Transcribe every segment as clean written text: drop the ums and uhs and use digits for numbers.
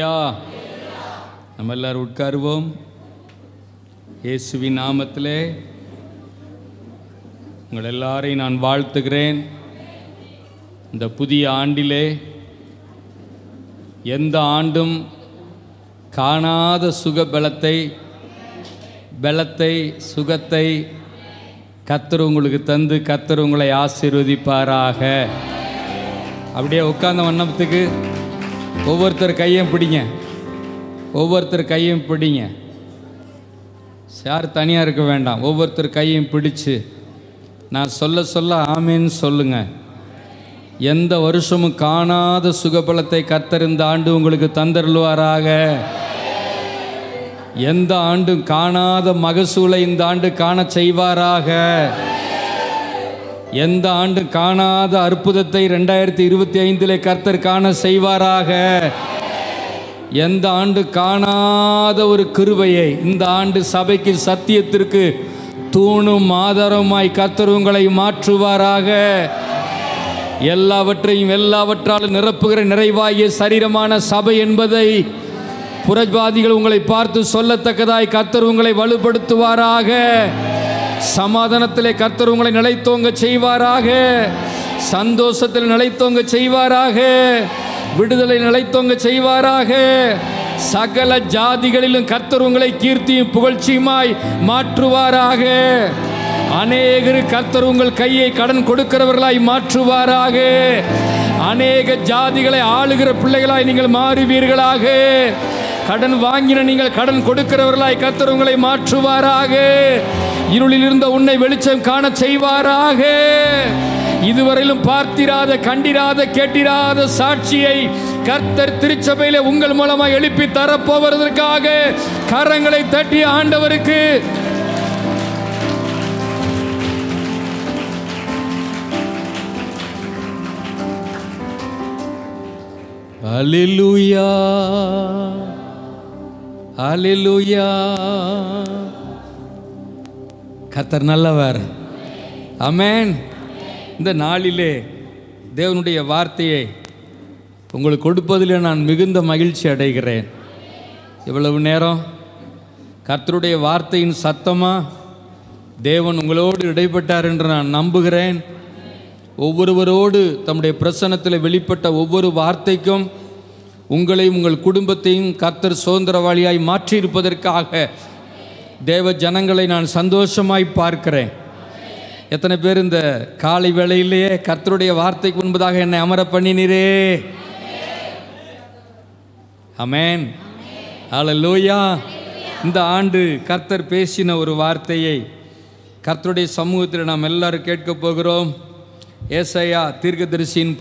அல்லேலூயா. நம்ம எல்லாரும் உட்காருவோம். இயேசுவின் நாமத்திலே உங்கள் எல்லாரையும் நான் வாழ்த்துகிறேன். இந்த புதிய ஆண்டிலே எந்த ஆண்டும் காணாத பலத்தை சுகத்தை கர்த்தர் உங்களுக்கு தந்து கர்த்தர் உங்களை ஆசீர்வதிப்பாராக. அப்படியே உட்கார்ந்த வண்ணத்துக்கு ஒவ்வொருத்தர் கையும் பிடிங்க. யார் தனியாக இருக்க வேண்டாம். ஒவ்வொருத்தர் கையும் பிடிச்சு நான் சொல்ல ஆமேன்னு சொல்லுங்க. எந்த வருஷமும் காணாத சுகபலத்தை கர்த்தர் இந்த ஆண்டு உங்களுக்கு தந்தருள்வாராக. எந்த ஆண்டும் காணாத மகசூலை இந்த ஆண்டு காண செய்வாராக. எந்த ஆண்டு காணாத அற்புதத்தை 2025 கர்த்தர் காண செய்வாராக. எந்த ஆண்டு காணாத ஒரு கிருபையை இந்த ஆண்டு சபைக்கு சத்தியத்திற்கு தூணும் ஆதாரமாய் கர்த்தர் உங்களை மாற்றுவாராக. எல்லாவற்றாலும் நிரப்புகிற நிறைவாகிய சரீரமான சபை என்பதை புறஜாதிகள் உங்களை பார்த்து சொல்லத்தக்கதாய் கர்த்தர் உங்களை வலுப்படுத்துவாராக. சமாதானத்திலே கர்த்தர் உங்களை நிலைத்தோங்க செய்வாராக. சந்தோஷத்தில் நிலைத்தோங்க செய்வாராக. விடுதலை நிலைத்தோங்க செய்வாராக. சகல ஜாதிகளிலும் கர்த்தர் உங்களை கீர்த்தியும் புகழ்ச்சியுமாய் மாற்றுவாராக. அநேகர் கர்த்தர் உங்கள் கையை கடன் கொடுக்கிறவர்களாய் மாற்றுவாராக. அநேக ஜாதிகளை ஆளுகிற பிள்ளைகளாய் நீங்கள் மாறுவீர்களாக. கடன் வாங்கின நீங்கள் கடன் கொடுக்கிறவர்களாய் கர்த்தர் உங்களை மாற்றுவாராக. இருளில் இருந்த உன்னை வெளிச்சம் காண செய்வாராக. இதுவரையிலும் பார்த்திராத கண்டிராத கேட்டிராத சாட்சியை கர்த்தர் திருச்சபையிலே உங்கள் மூலமாக எழுப்பி தரப்போவதற்காக கரங்களை தட்டி ஆண்டவருக்கு அல்லேலூயா அல்லேலூயா. கர்த்தர் நல்லவர். ஆமென். இந்த நாளிலே தேவனுடைய வார்த்தையை உங்களுக்கு கொடுப்பதிலே நான் மிகுந்த மகிழ்ச்சி அடைகிறேன். இவ்வளவு நேரம் கர்த்தருடைய வார்த்தையின் சத்தமாக தேவன் உங்களோடு இடைப்பட்டார் என்று நான் நம்புகிறேன். ஒவ்வொருவரோடு தம்முடைய பிரசன்னத்தில் வெளிப்பட்ட ஒவ்வொரு வார்த்தைக்கும் உங்களையும் உங்கள் குடும்பத்தையும் கர்த்தர் சுதந்திரவாளியாய் மாற்றியிருப்பதற்காக தேவ ஜனங்களை நான் சந்தோஷமாய் பார்க்கிறேன். எத்தனை பேர் இந்த காலை வேளையிலேயே கர்த்தருடைய வார்த்தைக்கு முன்பதாக என்னை அமர பண்ணினீரே. ஆமென். அல்லேலூயா. இந்த ஆண்டு கர்த்தர் பேசின ஒரு வார்த்தையை கர்த்தருடைய சமூகத்தில் நாம் எல்லாரும் கேட்க போகிறோம். ஏசாயா தீர்க்கதரிசியின்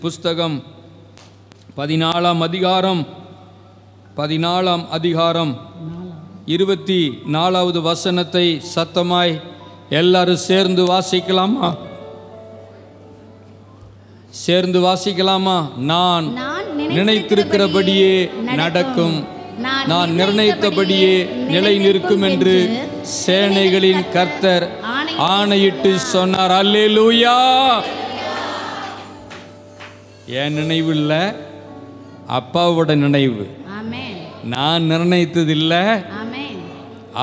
புஸ்தகம் 14ஆம் அதிகாரம் 24வது வசனத்தை சத்தமாய் எல்லாரும் சேர்ந்து வாசிக்கலாமா? நான் நினைத்திருக்கிறபடியே நடக்கும், நான் நிர்ணயித்தபடியே நிலை நிற்கும் என்று சேனைகளின் கர்த்தர் ஆணையிட்டு சொன்னார். அல்லேலூயா. என் நினைவு இல்லை, அப்பாவோட நினைவு. நான் நிர்ணயித்ததில்லை,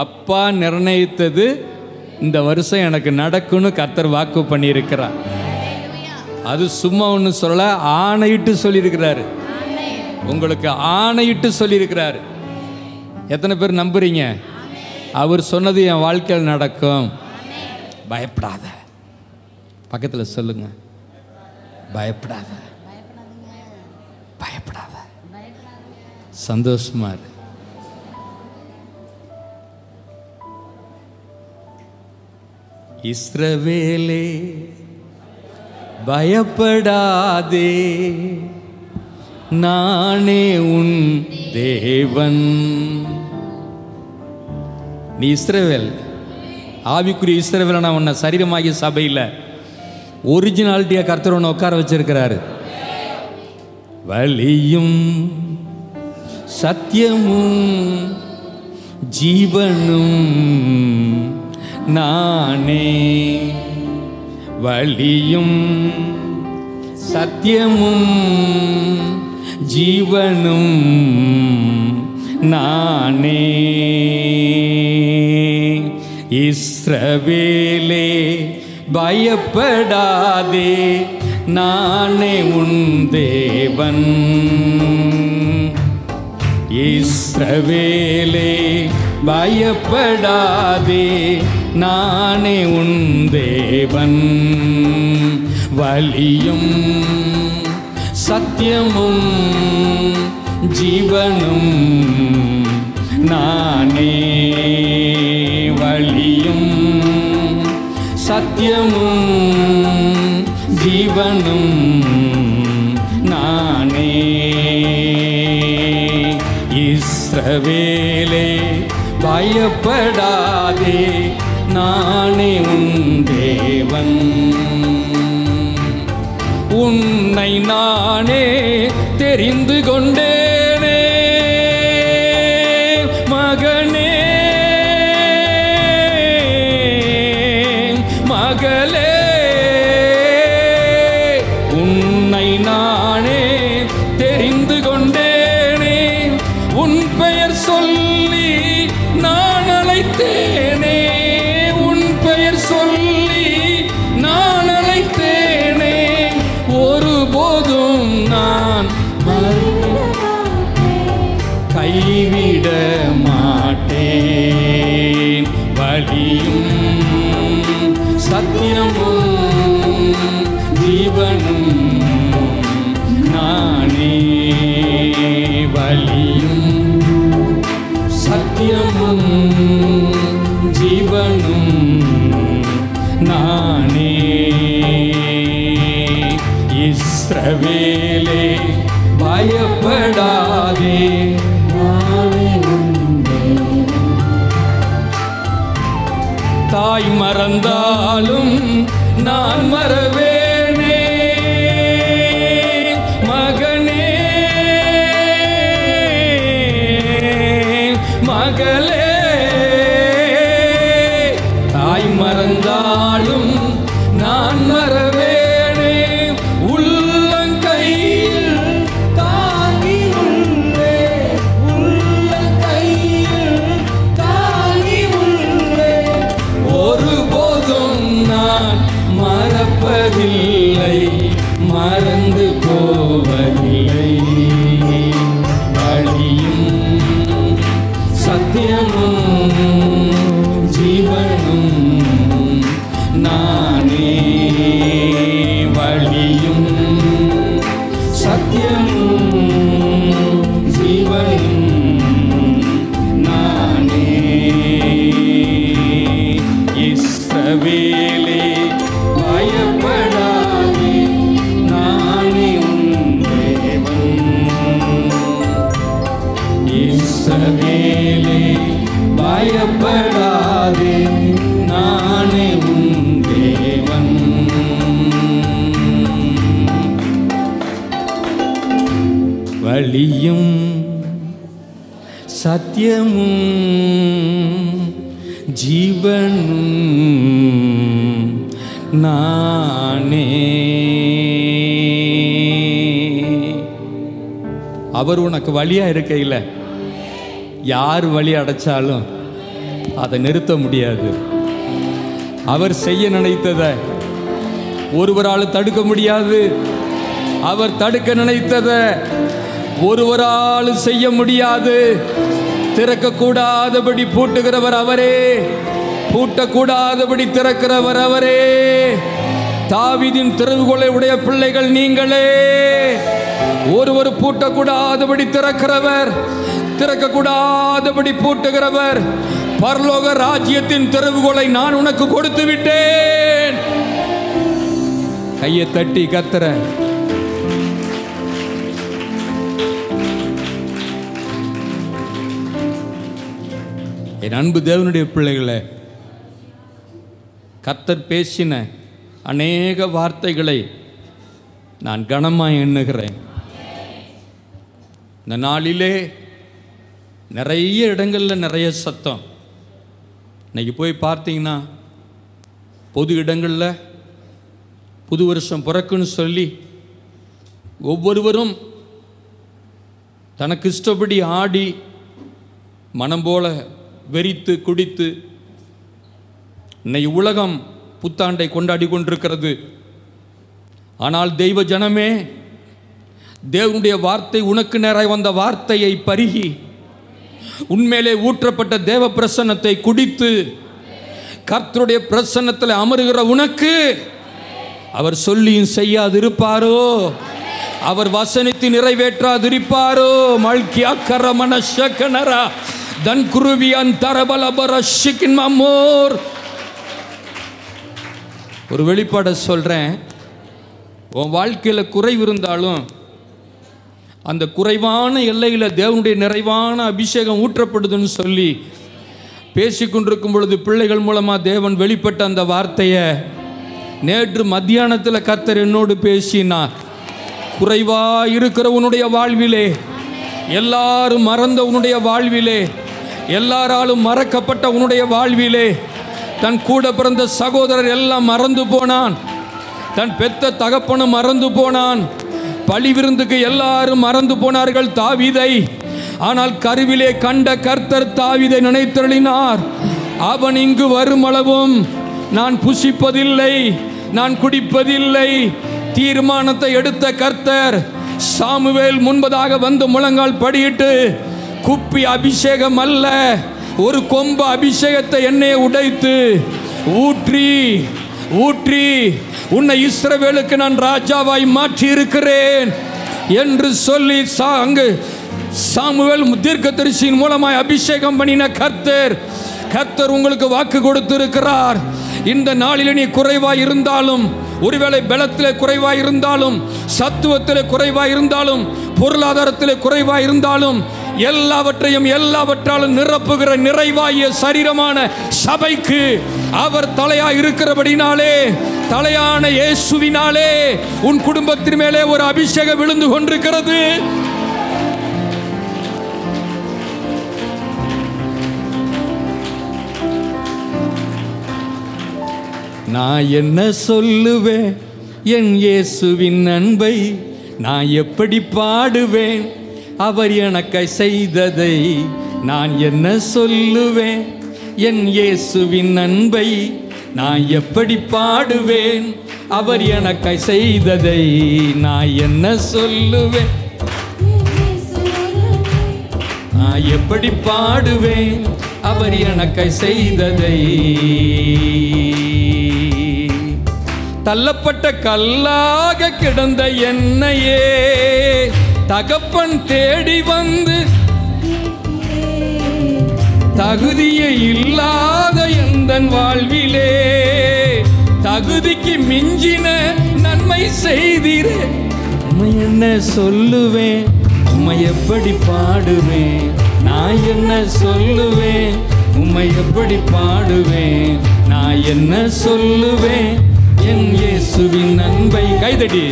அப்பா நிர்ணயித்தது இந்த வருஷம் எனக்கு நடக்கும்னு கர்த்தர் வாக்கு பண்ணியிருக்கிறார். அது சும்மா ஒன்று சொல்ல, ஆணையிட்டு சொல்லியிருக்கிறாரு. உங்களுக்கு ஆணையிட்டு சொல்லியிருக்கிறாரு. எத்தனை பேர் நம்புறீங்க? அவர் சொன்னது என் வாழ்க்கையில் நடக்கும். பயப்படாத. பக்கத்தில் சொல்லுங்க, பயப்படாத. சந்தோஷமா இரு. இஸ்ரவேலே பயப்படாதே, நானே உன் தேவன். நீ இஸ்ரவேல், ஆவிக்குரிய இஸ்ரவேல். நான் உன்னை சரீரமாகிய சபையில் ஒரிஜினாலிட்டியாக கர்த்தர் உன்னை உட்கார வச்சிருக்கிறாரு. வழியும் சத்தியமும் ஜீவனும் நானே. வழியும் சத்தியமும் ஜீவனும் நானே. இஸ்ரவேலே பயப்படாதே, நானே உன் தேவன். இஸ்ரவேலே பயப்படாதே, நானே உன் தேவன். வழியும் சத்தியமும் ஜீவனும் நானே. வழியும் சத்தியமும் ஜீவனும் நானே. இஸ்ரவேலே பயப்படாதே, நானே உன் தேவன். உன்னை நானே தெரிந்து கொண்டேனே மகனே, மகளே. உன்னை நானே தெரிந்து கொண்டேனே, உன் பெயர் சொல்லி நான் அழைத்தேனே. உன் பெயர் சொல்லி நான் அழைத்தேனே. ஒருபோதும் நான் கைவிட மாட்டேன். வழியும் சத்தியமும் ஜீவனும் நானே. வழியும் சத்தியமும் ஜீவனும் நானே. இஸ்ரவேலே பயப்படாதே, தாய் மறந்தாலும் நான் மறவேனே மகனே, மகளே. தாய் மறந்தாலும் நான் மறவேனே, உள்ளங்கையில் தாங்கி உள்ளே, உள்ளங்கையில் தாங்கி உள்ளே. ஒருபோதும் நான் மறப்பதில்லை, மறந்து போவதில்லை. வழியும் சத்தியமும் ஜீவனும் நானே. வழியும் சத்தியமும் ஜீவனும் நானே. இஸ்ரவேலே பயப்படாதே, நானே உன் தேவன். இஸ்ரவேலே பயப்படாதே, நானே உன் தேவன். வழியும் சத்தியமும் ஜீவனும் நானே. அவர் உனக்கு வழியா இருக்கையில் யார் வழி அடைச்சாலும் அதை நிறுத்த முடியாது. அவர் செய்ய நினைத்ததை ஒருவரால் தடுக்க முடியாது. அவர் தடுக்க நினைத்ததை ஒருவரால் செய்ய முடியாது. திறக்கக்கூடாதபடி பூட்டுகிறவர் அவரே, பூட்டக்கூடாதபடி திறக்கிறவர் அவரே. தாவீதின் திறவுகோலை உடைய பிள்ளைகள் நீங்களே. ஒருவர் பூட்டக்கூடாதபடி திறக்கிறவர், திறக்கக்கூடாதபடி பூட்டுகிறவர். பரலோக ராஜ்யத்தின் திறவுகோலை நான் உனக்கு கொடுத்து விட்டேன். கையை தட்டி கத்துற. என் அன்பு தேவனுடைய பிள்ளைகளே, கர்த்தர் பேசின அநேக வார்த்தைகளை நான் கனமாய் எண்ணுகிறேன். இந்த நாளிலே நிறைய இடங்களில் நிறைய சத்தம். இன்னைக்கு போய் பார்த்தீங்கன்னா பொது இடங்களில் புது வருஷம் பிறக்குன்னு சொல்லி ஒவ்வொருவரும் தனக்கு இஷ்டப்படி ஆடி மனம் போல வெறித்து குடித்து இன்னைக்கு உலகம் புத்தாண்டை கொண்டாடி கொண்டிருக்கிறது. ஆனால் தெய்வ ஜனமே, தேவனுடைய வார்த்தை உனக்கு நேராய் வந்த வார்த்தையை பருகி உண்மையிலே ஊற்றப்பட்ட தேவ பிரசன்னத்தை குடித்து கர்த்தருடைய பிரசன்னத்தில் அமருகிற உனக்கு அவர் சொல்லியும் செய்யாதிருப்பாரோ? அவர் வசனித்து நிறைவேற்றாதிருப்பாரோ? மல்கியா கரமன ஷகனரா தன் குருவியான் தரபலபர ஷிகின் மமோர். ஒரு வெளிப்பாடை சொல்கிறேன். உன் வாழ்க்கையில் குறைவு இருந்தாலும் அந்த குறைவான எல்லையில் தேவனுடைய நிறைவான அபிஷேகம் ஊற்றப்படுதுன்னு சொல்லி பேசிக்கொண்டிருக்கும் பொழுது பிள்ளைகள் மூலமாக தேவன் வெளிப்பட்ட அந்த வார்த்தையை நேற்று மத்தியானத்தில் கர்த்தர் என்னோடு பேசினார். குறைவாக இருக்கிற உன்னுடைய வாழ்விலே, எல்லாரும் மறந்த உன்னுடைய வாழ்விலே, எல்லாராலும் மறக்கப்பட்ட உன்னுடைய வாழ்விலே, தன் கூட பிறந்த சகோதரர் எல்லாம் மறந்து போனான், தன் பெத்த தகப்பனும் மறந்து போனான், பழி விருந்துக்கு எல்லாரும் மறந்து போனார்கள் தாவீதை. ஆனால் கருவிலே கண்ட கர்த்தர் தாவீதை நினைத்தருளினார். அவன் இங்கு வருமளவும் நான் புசிப்பதில்லை, நான் குடிப்பதில்லை. தீர்மானத்தை எடுத்த கர்த்தர் சாமுவேல் முன்பதாக வந்து முழங்கால் படியிட்டு, குப்பி அபிஷேகம் அல்ல, ஒரு கொம்பு அபிஷேகத்தை எண்ணெயை உடைத்து ஊற்றி ஊற்றி உன்னை இஸ்ரவேலுக்கு நான் ராஜாவாய் மாற்றி இருக்கிறேன் என்று சொல்லி அங்கு சாமுவேல் தீர்க்கதரிசியின் மூலமாய் அபிஷேகம் பண்ணின கர்த்தர் உங்களுக்கு வாக்கு கொடுத்திருக்கிறார். இந்த நாளில் நீ குறைவாய் இருந்தாலும், ஒருவேளை பலத்தில் குறைவாய் இருந்தாலும், சத்துவத்தில் குறைவாய் இருந்தாலும், பொருளாதாரத்தில் குறைவாய் இருந்தாலும், எல்லாவற்றாலும் நிரப்புகிற நிறைவாகிய சரீரமான சபைக்கு அவர் தலையாய் இருக்கிறபடினாலே, தலையான இயேசுவினாலே உன் குடும்பத்தின் மேலே ஒரு அபிஷேகம் விழுந்து கொண்டிருக்கிறது. நான் என்ன சொல்லுவேன் என் இயேசுவின் அன்பை, நான் எப்படி பாடுவேன் அவர் எனக்கு செய்ததை. நான் என்ன சொல்லுவேன் என் இயேசுவின் அன்பை, நான் எப்படி பாடுவேன் அவர் எனக்கு செய்ததை. நான் என்ன சொல்லுவேன், நான் எப்படி பாடுவேன் அவர் எனக்கு செய்ததை. தள்ளப்பட்ட கல்லாக கிடந்த என்னையே தகப்பன் தேடி வந்து, தகுதியே இல்லாத எந்தன் வாழ்விலே தகுதிக்கு மிஞ்சின நன்மை செய்தீரே. உம்மை என்ன சொல்லுவேன், உம்மை எப்படி பாடுவேன், நான் என்ன சொல்லுவேன், உம்மை எப்படி பாடுவேன், நான் என்ன சொல்லுவேன் என் இயேசுவின் அன்பை. கைதடி.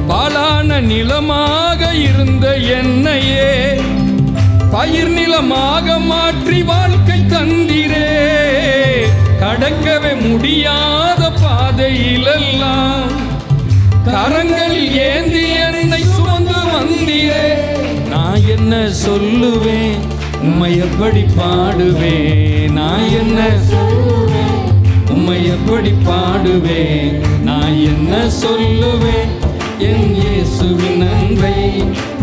பாலான நிலமாக இருந்த என்னையே பயிர் நிலமாக மாற்றி வாழ்க்கை தந்திரே. கடக்கவே முடியாத பாதையிலெல்லாம் கரங்கள் ஏந்தி என்னை சுமந்து வந்தீரே. நான் என்ன சொல்லுவேன், உம்மை எப்படி பாடுவேன், நான் என்ன சொல்லுவேன், உம்மை எப்படி பாடுவேன், நான் என்ன சொல்லுவேன் என் இயேசுவின் அன்பை.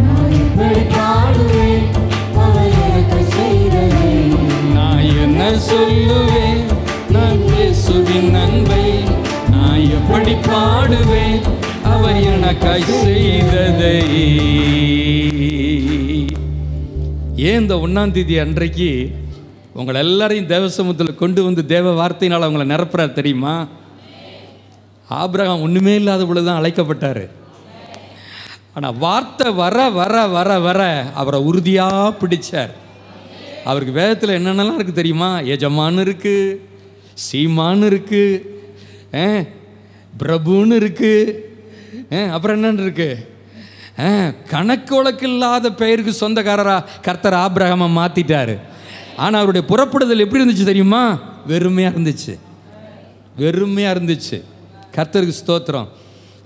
நான் என்ன சொல்லுவேன், நான் இயேசுவின் அன்பை நான் எப்படி பாடுவேன் அவர் எனக்காய் செய்ததை. ஏன் இந்த 1ஆம் தேதி அன்றைக்கு உங்களை எல்லாரையும் தேவசமூகத்தில் கொண்டு வந்து தேவ வார்த்தையினால் அவங்களை நிரப்புறார் தெரியுமா? ஆபிரகாம் ஒன்றுமே இல்லாத பொழுதுதான் அழைக்கப்பட்டார். ஆனால் வார்த்தை வர வர வர வர அவரை உறுதியாக பிடிச்சார். அவருக்கு வேதத்தில் என்னென்னலாம் இருக்குது தெரியுமா? எஜமான்னு இருக்குது, சீமான்னு இருக்குது, பிரபுன்னு இருக்குது, அப்புறம் என்னன்னு இருக்குது, கணக்கு வழக்கு இல்லாத பெயருக்கு சொந்தக்காரரா கர்த்தர் ஆபிரகாமை மாற்றிட்டார். ஆனால் அவருடைய புறப்படுதல் எப்படி இருந்துச்சு தெரியுமா? வெறுமையாக இருந்துச்சு, வெறுமையாக இருந்துச்சு. கர்த்தருக்கு ஸ்தோத்திரம்.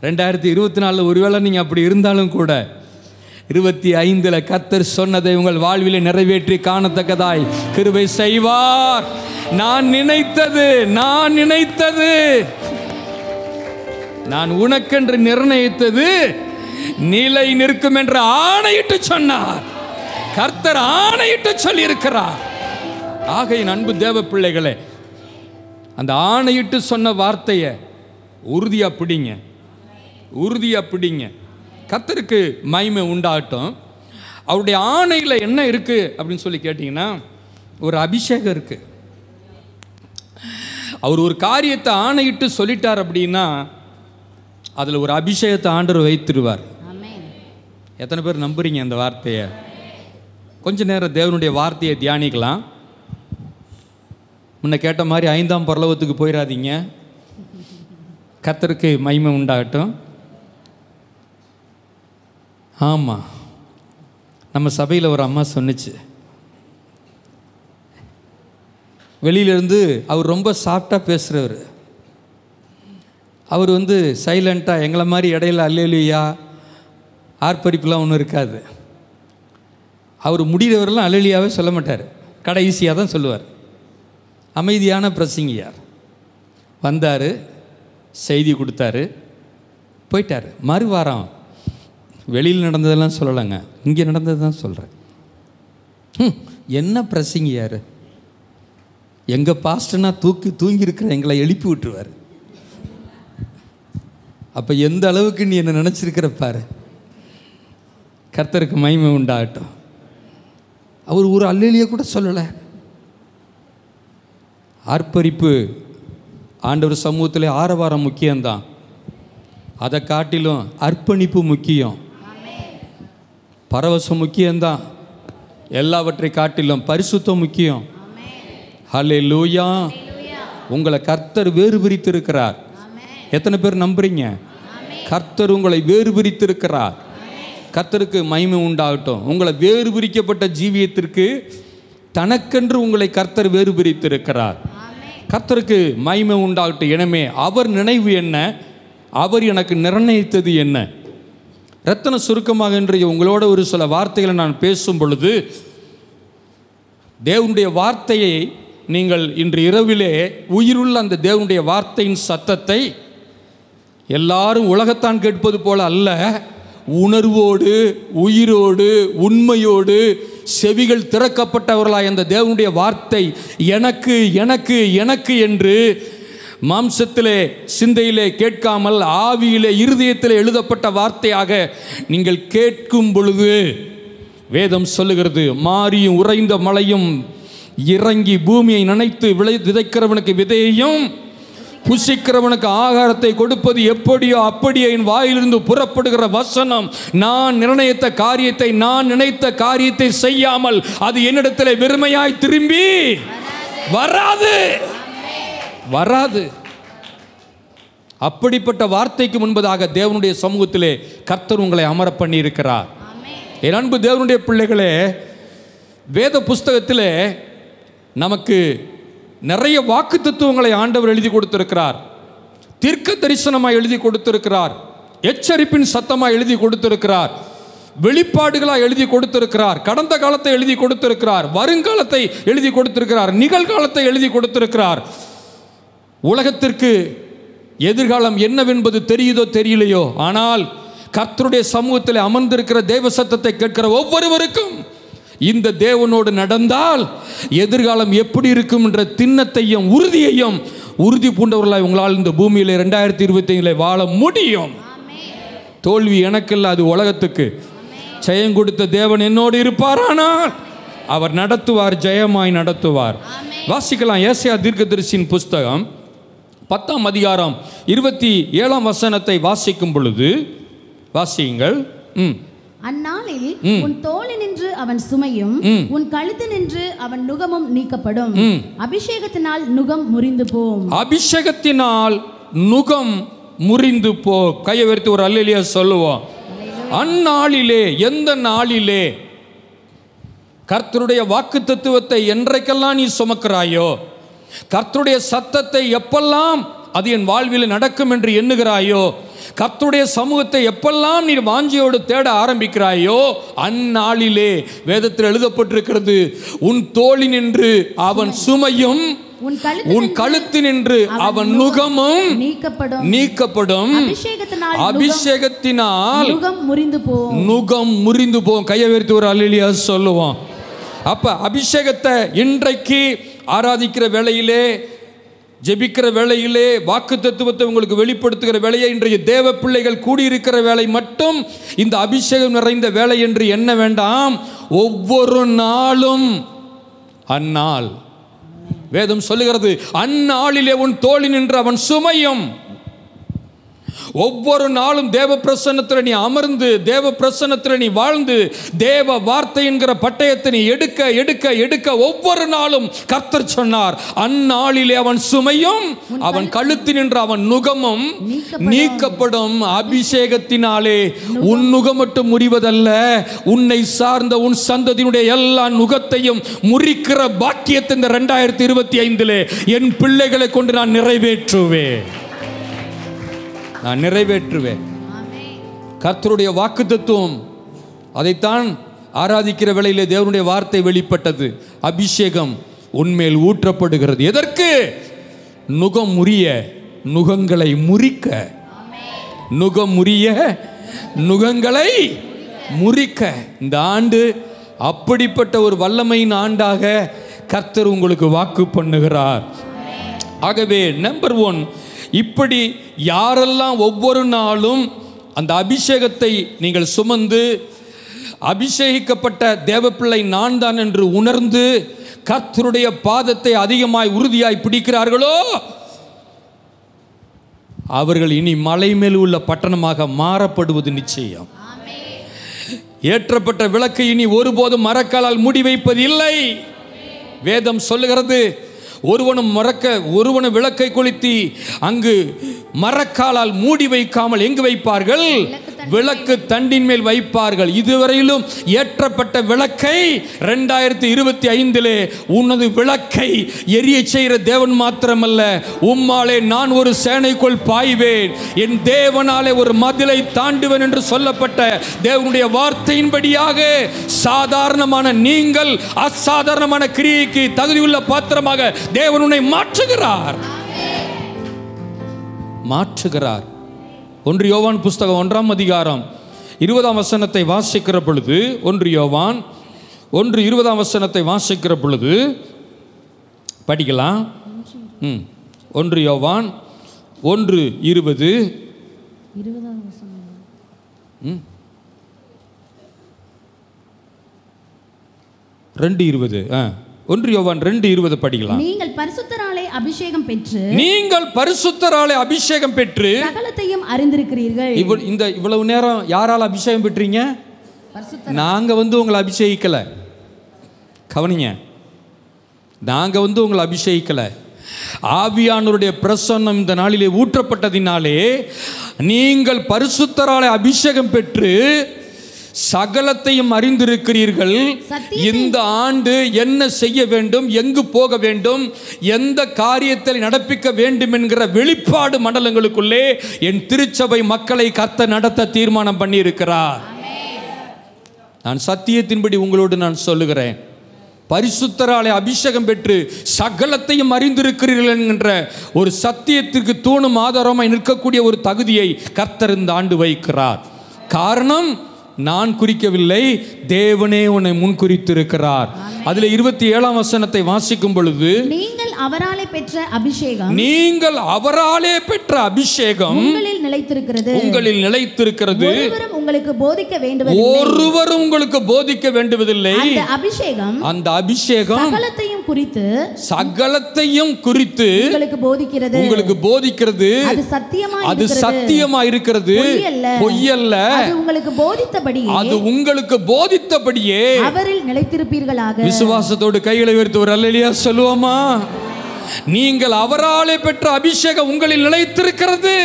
2024 ஒருவேளை நீங்கள் அப்படி இருந்தாலும் கூட 25 கர்த்தர் சொன்னதை உங்கள் வாழ்விலே நிறைவேற்றி காணத்தக்கதாய் கிருபை செய்வார். நான் நினைத்தது நான் உனக்கென்று நிர்ணயித்தது நிலை நிற்கும் என்று ஆணையிட்டு சொன்னார். கர்த்தர் ஆணையிட்டு சொல்லி இருக்கிறார். ஆக என் அன்பு தேவ பிள்ளைகளே, அந்த ஆணையிட்டு சொன்ன வார்த்தையை உறுதியா பிடிங்க, உறுதியா பிடிங்க. கர்த்தருக்கு மகிமை உண்டாகட்டும். அவருடைய ஆணையில் என்ன இருக்கு அப்படின்னு சொல்லி கேட்டீங்கன்னா, ஒரு அபிஷேகம் இருக்கு. அவர் ஒரு காரியத்தை ஆணையிட்டு சொல்லிட்டார் அப்படின்னா அதில் ஒரு அபிஷேகத்தை ஆண்டவர் வைத்திருவார். எத்தனை பேர் நம்புறீங்க அந்த வார்த்தையை? கொஞ்ச நேரம் தேவனுடைய வார்த்தையை தியானிக்கலாம். முன்ன கேட்ட மாதிரி 5ஆம் பரலோகத்துக்கு போயிடாதீங்க. கர்த்தருக்கு மகிமை உண்டாகட்டும். ஆமாம், நம்ம சபையில் ஒரு அம்மா சொன்னிச்சு, வெளியிலேருந்து அவர் ரொம்ப சாஃப்டாக பேசுகிறவர். அவர் சைலண்ட்டாக எங்களை மாதிரி இடையில அல்லேலூயா ஆர்ப்பரிப்புலாம் ஒன்றும் இருக்காது. அவர் முடிகிறவரெல்லாம் அல்லேலூயாவே சொல்ல மாட்டார், கடைசியாக தான் சொல்லுவார். அமைதியான பிரசங்கியார். வந்தார், செய்தி கொடுத்தாரு, போயிட்டார். மறுவாரம் வெளியில் நடந்ததெல்லாம் சொல்லலைங்க, இங்கே நடந்தது தான் சொல்கிறேன். என்ன பிரசங்கியார், எங்கள் பாஸ்டர்னா தூங்கியிருக்கிற எங்களை எழுப்பி விட்டுருவார். அப்போ எந்த அளவுக்கு நீ என்ன நினச்சிருக்கிற பாரு. கர்த்தருக்கு மகிமை உண்டாகட்டும். அவர் ஒரு அல்லேலூயா கூட சொல்லலை. ஆர்ப்பரிப்பு ஆண்டவர் சமூகத்தில் ஆரவாரம் முக்கியம்தான், அதை காட்டிலும் அர்ப்பணிப்பு முக்கியம், பரவசம் முக்கியம்தான், எல்லாவற்றை காட்டிலும் பரிசுத்தம் முக்கியம். ஹல்லேலூயா. உங்களை கர்த்தர் வேறு பிரித்திருக்கிறார். எத்தனை பேர் நம்புறீங்க? கர்த்தர் உங்களை வேறு பிரித்திருக்கிறார். கர்த்தருக்கு மகிமை உண்டாகட்டும். உங்களை வேறு பிரிக்கப்பட்ட ஜீவியத்திற்கு தனக்கென்று உங்களை கர்த்தர் வேறு பிரித்திருக்கிறார். கர்த்தருக்கு மகிமை உண்டாகட்டும். எனவே அவர் நினைவு என்ன, அவர் எனக்கு நிர்ணயித்தது என்ன. ரத்தன சுருக்கமாக இன்றைய உங்களோட ஒரு சில வார்த்தைகளை நான் பேசும் பொழுது, தேவனுடைய வார்த்தையை நீங்கள் இன்று இரவிலே உயிருள்ள அந்த தேவனுடைய வார்த்தையின் சத்தத்தை எல்லாரும் உலகத்தான் கேட்பது போல அல்ல, உணர்வோடு உயிரோடு உண்மையோடு செவிகள் திறக்கப்பட்டவர்களாய் அந்த தேவனுடைய வார்த்தை எனக்கு எனக்கு எனக்கு என்று மாம்சத்திலே சிந்தையிலே கேட்காமல் ஆவியிலே இருதயத்திலே எழுதப்பட்ட வார்த்தையாக நீங்கள் கேட்கும் பொழுது வேதம் சொல்லுகிறது, மாரியும் உறைந்த மழையும் இறங்கி பூமியை நனைத்து விதைக்கிறவனுக்கு விதையையும் புசிக்கிறவனுக்கு ஆகாரத்தை கொடுப்பது எப்படியோ அப்படியே என் வாயிலிருந்து புறப்படுகிற வசனம், நான் நிர்ணயித்த காரியத்தை, நான் நினைத்த காரியத்தை செய்யாமல் அது என்னிடத்தில் வெறுமையாய் திரும்பி வராது வராது. அப்படிப்பட்ட வார்த்தைக்கு முன்பதாக தேவனுடைய சமூகத்திலே கர்த்தர் உங்களை அமர பண்ணி இருக்கிறார். என் அன்பு தேவனுடைய பிள்ளைகளே, வேத புஸ்தகத்திலே நமக்கு நிறைய வாக்கு தத்துவங்களை ஆண்டவர் எழுதி கொடுத்திருக்கிறார். தீர்க்க தரிசனமாக எழுதி கொடுத்திருக்கிறார், எச்சரிப்பின் சத்தமாக எழுதி கொடுத்திருக்கிறார், வெளிப்பாடுகளாக எழுதி கொடுத்திருக்கிறார், கடந்த காலத்தை எழுதி கொடுத்திருக்கிறார், வருங்காலத்தை எழுதி கொடுத்திருக்கிறார், நிகழ்காலத்தை எழுதி கொடுத்திருக்கிறார். உலகத்திற்கு எதிர்காலம் என்னவென்பது தெரியுதோ தெரியலையோ, ஆனால் கர்த்தருடைய சமூகத்தில் அமர்ந்திருக்கிற தேவ சத்தத்தை கேட்கிற ஒவ்வொருவருக்கும் இந்த தேவனோடு நடந்தால் எதிர்காலம் எப்படி இருக்கும் என்ற திண்ணத்தையும் உறுதியையும் உறுதி பூண்டவர்களாய் உங்களால் இந்த பூமியில் 2025 வாழ முடியும். தோல்வி எனக்கில்லை, அது உலகத்துக்கு. ஜெயம் கொடுத்த தேவன் என்னோடு இருப்பாரானால் அவர் நடத்துவார், ஜெயமாய் நடத்துவார். வாசிக்கலாம் ஏசாயா தீர்க்கதரிசியின் புஸ்தகம் 10ஆம் அதிகாரம் 27ஆம் வசனத்தை வாசிக்கும் பொழுது, வாசியுங்கள். அந்நாளில் உன் தோளினின்று அவன் சுமையும் உன் கழுத்தினின்று அவன் நுகமும் நீக்கப்படும். அபிஷேகத்தினால் நுகம் முறிந்து போம். அபிஷேகத்தினால் நுகம் முறிந்து போ. கையை உயர்த்தி ஒரு அல்லேலூயா சொல்லுவோம். அந்நாளிலே, எந்த நாளிலே கர்த்தருடைய வாக்குத்தத்தத்தை என்றைக்கெல்லாம் நீ சுமக்கிறாயோ, கர்த்தருடைய சத்தத்தை எப்பெல்லாம் அது என் வாழ்வில் நடக்கும் என்று எண்ணுகிறாயோ, கர்த்தருடைய சமூகத்தை எப்பெல்லாம் நீ வாஞ்சியோடு தேட ஆரம்பிக்கிறாயோ, அந்நாளிலே வேதத்தில் எழுதப்பட்டிருக்கிறது, உன் தோளினின்று அவன் சுமையும் உன் கழுத்தினின்று அவன் நுகமும் நீக்கப்படும். அபிஷேகத்தினால் நுகம் முறிந்து போகும். கையை உயர்த்தி ஒரு அல்லேலூயா சொல்லுவோம். அப்ப அபிஷேகத்தை இன்றைக்கு ஆராதிக்கிற வேளையிலே, ஜெபிக்கிற வேளையிலே, வாக்கு தத்துவத்தை உங்களுக்கு வெளிப்படுத்துகிற வேளையை, இன்றைய தேவ பிள்ளைகள் கூடியிருக்கிற வேளை மட்டும் இந்த அபிஷேகம் நிறைந்த வேளை என்று எண்ண வேண்டாம். ஒவ்வொரு நாளும் அந்நாள். வேதம் சொல்லுகிறது, அந்நாளிலே உன் தோளினின்று அவன் சுமையும். ஒவ்வொரு நாளும் தேவ பிரசன்னத்தில் நீ அமர்ந்து, தேவ பிரசன்னத்தில் நீ வாழ்ந்து, தேவ வார்த்தை என்கிற பட்டயத்தை நீ எடுக்க எடுக்க எடுக்க ஒவ்வொரு நாளும் கர்த்தர் சொன்னார், அந்நாளிலே அவன் சுமையும் அவன் கழுத்தினின்று அவன் நுகமும் நீக்கப்படும். அபிஷேகத்தினாலே உன் நுகம் மட்டும் முறிவதல்ல, உன்னை சார்ந்த உன் சந்ததியினுடைய எல்லா நுகத்தையும் முறிக்கிற பாக்கியத்தை இந்த 2025 என் பிள்ளைகளை கொண்டு நான் நிறைவேற்றுவேன். கர்த்தருடைய வாக்குத்தத்தம் அதைத்தான் ஆராதிக்கிற வேளையிலே தேவனுடைய வார்த்தை வெளிப்பட்டது. அபிஷேகம் உன்மேல் ஊற்றப்படுகிறது. எதற்கு? நுகம் முறிய, நுகங்களை முறிக்க. நுகம் முறிய, நுகங்களை முறிக்க. இந்த ஆண்டு அப்படிப்பட்ட ஒரு வல்லமையின் ஆண்டாக கர்த்தர் உங்களுக்கு வாக்கு பண்ணுகிறார். ஆகவே நம்பர் 1, இப்படி யாரெல்லாம் ஒவ்வொரு நாளும் அந்த அபிஷேகத்தை நீங்கள் சுமந்து, அபிஷேகிக்கப்பட்ட தேவப்பிள்ளை நான் தான் என்று உணர்ந்து கர்த்தருடைய பாதத்தை அதிகமாய் உறுதியாய் பிடிக்கிறார்களோ, அவர்கள் இனி மலை மேல் உள்ள பட்டணமாக மாறப்படுவது நிச்சயம். ஏற்றப்பட்ட விளக்கை இனி ஒருபோதும் மரக்காலால் மூடி வைப்பது இல்லை. வேதம் சொல்லுகிறது, ஒருவனும் விளக்கை கொளுத்தி அங்கு மரக்காலால் மூடி வைக்காமல் எங்கு வைப்பார்கள்? விளக்கு தண்டின் மேல் வைப்பார்கள். இதுவரையிலும் ஏற்றப்பட்ட விளக்கை 2025 உனது விளக்கை எரிய செய்கிற தேவன் மாத்திரமல்ல, உம்மாலே நான் ஒரு சேனைக்குள் பாய்வேன், என் தேவனாலே ஒரு மதிலை தாண்டுவேன் என்று சொல்லப்பட்ட தேவனுடைய வார்த்தையின்படியாக சாதாரணமான நீங்கள் அசாதாரணமான கிரியைக்கு தகுதியுள்ள பாத்திரமாக தேவன் உன்னை மாற்றுகிறார். 1 யோவான் புஸ்தகம் 1ஆம் அதிகாரம் 20ஆம் வசனத்தை வாசிக்கிற பொழுது, 1 யோவான் 1:20ஆம் வசனத்தை வாசிக்கிற பொழுது படிக்கலாம். 1 யோவான் 1:20. 2:20. 1 யோவான் 2:20 படிக்கலாம். நீங்கள் பரிசுத்தராலே அபிஷேகம் பெற்று சகலத்தையும் அறிந்திருக்கிறீர்கள். இவ்வளவு நேரம் யாரால அபிஷேகம் பெற்றீங்க? நாங்க உங்களை அபிஷேகிக்கல. கவனிங்க, நாங்க உங்களை அபிஷேகிக்கல. ஆவியானவருடைய பிரசன்னம் இந்த நாளிலே ஊற்றப்பட்டதினாலே நீங்கள் பரிசுத்தராலே அபிஷேகம் பெற்று சகலத்தையும் அறிந்திருக்கிறீர்கள். இந்த ஆண்டு என்ன செய்ய வேண்டும், எங்கு போக வேண்டும், எந்த காரியத்தை நடப்பிக்க வேண்டும் என்கிற வெளிப்பாடு மண்டலங்களுக்குள்ளே என் திருச்சபை மக்களை கர்த்தர் நடத்த தீர்மானம் பண்ணி இருக்கிறார். நான் சத்தியத்தின்படி உங்களோடு நான் சொல்லுகிறேன், பரிசுத்தராலே அபிஷேகம் பெற்று சகலத்தையும் அறிந்திருக்கிறீர்கள் என்கின்ற ஒரு சத்தியத்திற்கு தூணும் ஆதாரமாய் நிற்கக்கூடிய ஒரு தகுதியை கர்த்தர் இந்த ஆண்டு வைக்கிறார். காரணம், நான் குறிக்கவில்லை, தேவனே உன்னை முன் குறித்திருக்கிறார். அதில் 27ஆம் வசனத்தை வாசிக்கும் பொழுது, நீங்கள் அவராலே பெற்ற அபிஷேகம் உங்களில் நிலைத்திருக்கிறது. ஒருவரும் உங்களுக்கு போதிக்க வேண்டுவதில்லை. அந்த அபிஷேகம் சகலத்தையும் குறித்து உங்களுக்கு போதிக்கிறது. அது சத்தியமாய் இருக்கிறது, பொய்யல்ல. அது உங்களுக்கு போதித்தபடியே அவரில் நிலைத்திருப்பீர்களாக. விசுவாசத்தோடு கைகளை உயர்த்தி ஒரு அல்லேலூயா சொல்லுவோமா? நீங்கள் அவராலே பெற்ற அபிஷேகம் உங்களில் நிலைத்திருக்கிறது.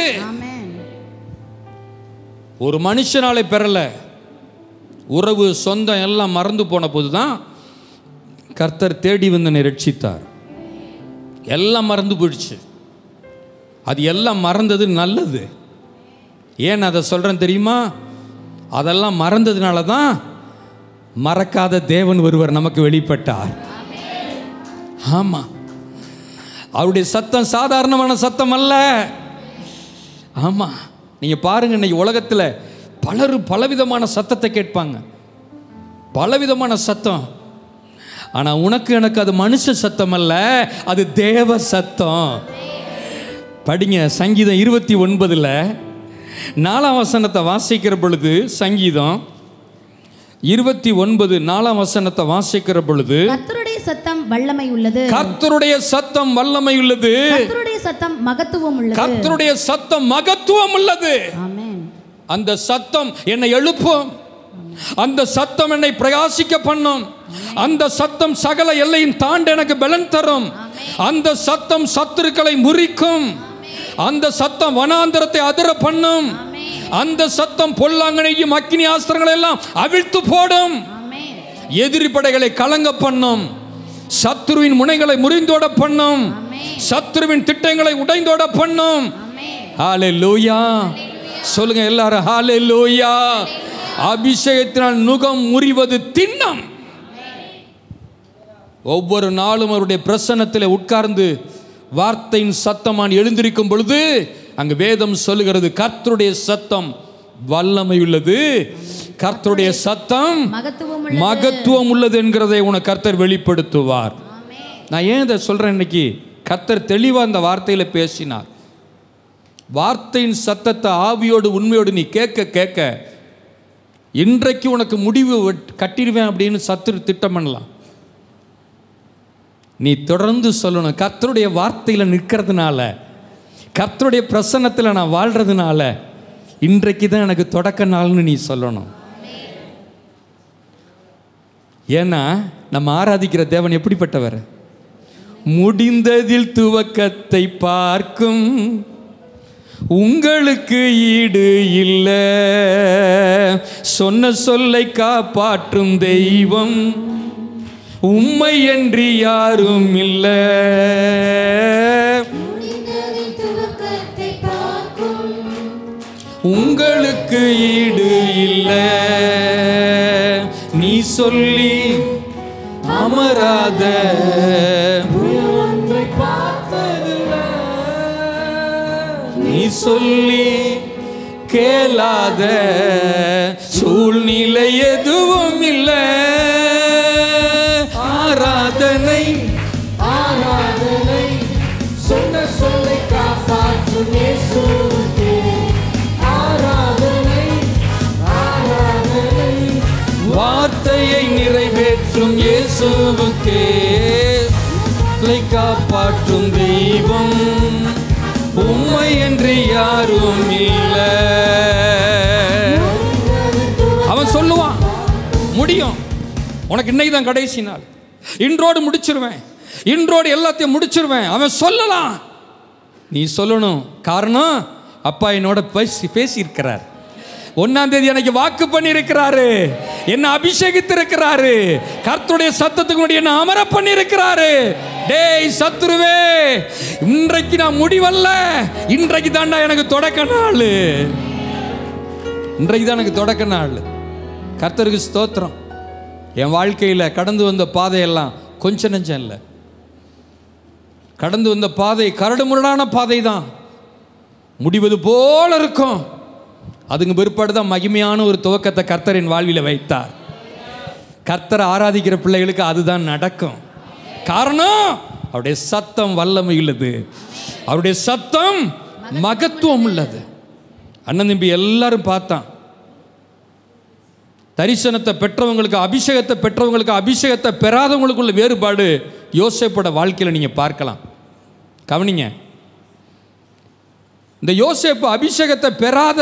ஒரு மனுஷனாலே பெறல, உறவு சொந்தம் எல்லாம் மறந்து போன போது தான் கர்த்தர் தேடி வந்தனை ரட்சித்தார். எல்லாம் மறந்து போயிடுச்சு. அது எல்லாம் மறந்தது நல்லது. ஏன் அதை சொல்கிறேன் தெரியுமா? அதெல்லாம் மறந்ததுனால தான் மறக்காத தேவன் ஒருவர் நமக்கு வெளிப்பட்டார். ஆமாம், அவருடைய சத்தம் சாதாரணமான சத்தம் அல்ல. ஆமாம், நீங்கள் பாருங்கள், இன்னைக்கு உலகத்தில் பலரும் பலவிதமான சத்தத்தை கேட்பாங்க, பலவிதமான சத்தம். ஆனால் உனக்கு எனக்கு அது மனுஷ சத்தம் அல்ல, அது தேவ சத்தம். படிங்க, சங்கீதம் 29 4ஆம் வசனத்தை வாசிக்கிற பொழுது, சங்கீதம் 29 4ஆம் வசனத்தை வாசிக்கிற பொழுது, கர்த்தருடைய சத்தம் வல்லமை உள்ளது, கர்த்தருடைய சத்தம் வல்லமை உள்ளது, கர்த்தருடைய சத்தம் மகத்துவம் உள்ளது, கர்த்தருடைய சத்தம் மகத்துவம் உள்ளது. ஆமென். அந்த சத்தம் என்னை எழுப்பும், அந்த சத்தம் என்னை பிரகாசிக்க பண்ணும், அந்த சத்தம் சகல எல்லையும் தாண்ட எனக்கு பலன் தரும், அந்த சத்தம் சத்துருக்களை முறிக்கும், அந்த சத்தம் வனாந்தரத்தை அதிர பண்ணும், அந்த சத்தம் பொல்லாங்கனையும் அக்கினி ஆஸ்திரங்களை எல்லாம் அவிழ்த்து போடும், எதிரி படைகளை கலங்க பண்ணும், சத்துருவின் முனைகளை முறிந்தோட பண்ணும், சத்துருவின் திட்டங்களை உடைந்தோட பண்ணும். ஹல்லேலூயா சொல்லுங்க எல்லாரும், ஹல்லேலூயா. அபிஷேகத்தினால் நுகம் முறிவது திண்ணம். ஒவ்வொரு நாளும் அவருடைய பிரசன்னத்தில் உட்கார்ந்து வார்த்தையின் சத்தமான் எழுந்திருக்கும் பொழுது அங்கு வேதம் சொல்லுகிறது, கர்த்தருடைய சத்தம் வல்லமை உள்ளது, கர்த்தருடைய சத்தம் மகத்துவம் உள்ளது என்கிறதை உனக்கு கர்த்தர் வெளிப்படுத்துவார். நான் ஏன் இதை சொல்றேன்? இன்னைக்கு கர்த்தர் தெளிவாக அந்த வார்த்தையில் பேசினார். வார்த்தையின் சத்தத்தை ஆவியோடு உண்மையோடு நீ கேட்க கேட்க இன்றைக்கு உனக்கு முடிவு கட்டிடுவேன் அப்படின்னு சத்துரு திட்டம் பண்ணலாம். நீ தொடர்ந்து சொல்லணும், கர்த்தருடைய வார்த்தையில் நிற்கிறதுனால, கர்த்தருடைய பிரசன்னத்தில் நான் வாழ்றதுனால இன்றைக்கு தான் எனக்கு தொடக்க நாள்னு நீ சொல்லணும். ஏன்னா நம்ம ஆராதிக்கிற தேவன் எப்படிப்பட்டவர்? முடிந்ததில் துவக்கத்தை பார்க்கும் உங்களுக்கு ஈடு இல்லை, சொன்ன சொல்லை காப்பாற்றும் தெய்வம் உம்மை என்று யாரும் இல்லை. உங்களுக்கு ஈடு இல்லை, நீ சொல்லி அமராத, நீ சொல்லி கேளாத சூழ்நிலை எதுவும் இல்லை. ஆராதனை ஆராதனை சொன்ன சொல்லை காப்பாற்றும் இயேசுவுக்கே, ஆராதனை ஆராதனை வார்த்தையை நிறைவேற்றும் இயேசுவுக்கே, காப்பாற்றும் தெய்வம் உம்மை என்று யாரும் இல்லை. அவன் சொல்லுவான், முடியும், உனக்கு இன்னைக்கு தான் கடைசி நாள், இன்றோடு முடிச்சிருவேன், இன்றோடு எல்லாத்தையும் முடிச்சிருவேன். அவன் சொல்லலாம், நீ சொல்லணும். காரணம், அப்பா என்னோட பேசியிருக்கிறார், 1ஆம் தேதி எனக்கு வாக்கு பண்ணி இருக்கிறாரு, என்ன அபிஷேகித்து இருக்கிறாரு, கர்த்தருடைய சத்தத்துக்கு முன்னாடி என்ன அமர பண்ணி இருக்கிறாரு. டேய் சத்துருவே, இன்றைக்கு நான் முடிவல்ல, இன்றைக்கு தாண்டா எனக்கு தொடக்க நாள், இன்றைக்கு தான் எனக்கு தொடக்க நாள். கர்த்தருக்கு ஸ்தோத்திரம். என் வாழ்க்கையில் கடந்து வந்த பாதையெல்லாம் கொஞ்சம் நெஞ்சம் இல்லை. கடந்து வந்த பாதை கரடுமுரடான பாதை தான், முடிவது போல இருக்கும். அதுங்க பிற்பாடு தான் மகிமையான ஒரு துவக்கத்தை கர்த்தரின் வாழ்வில் வைத்தார். கர்த்தரை ஆராதிக்கிற பிள்ளைகளுக்கு அதுதான் நடக்கும். காரணம், அவருடைய சத்தம் வல்லமை உள்ளது, அவருடைய சத்தம் மகத்துவம் உள்ளது. அண்ணன் தம்பி எல்லாரும் பார்த்தான், தரிசனத்தை பெற்றவங்களுக்கு அபிஷேகத்தை பெற்றவங்களுக்கு அபிஷேகத்தை பெறாதவங்களுக்குள்ள வேறுபாடு யோசேப்போட வாழ்க்கையில் நீங்கள் பார்க்கலாம். கவனிங்க, இந்த யோசேப்பு அபிஷேகத்தை பெறாத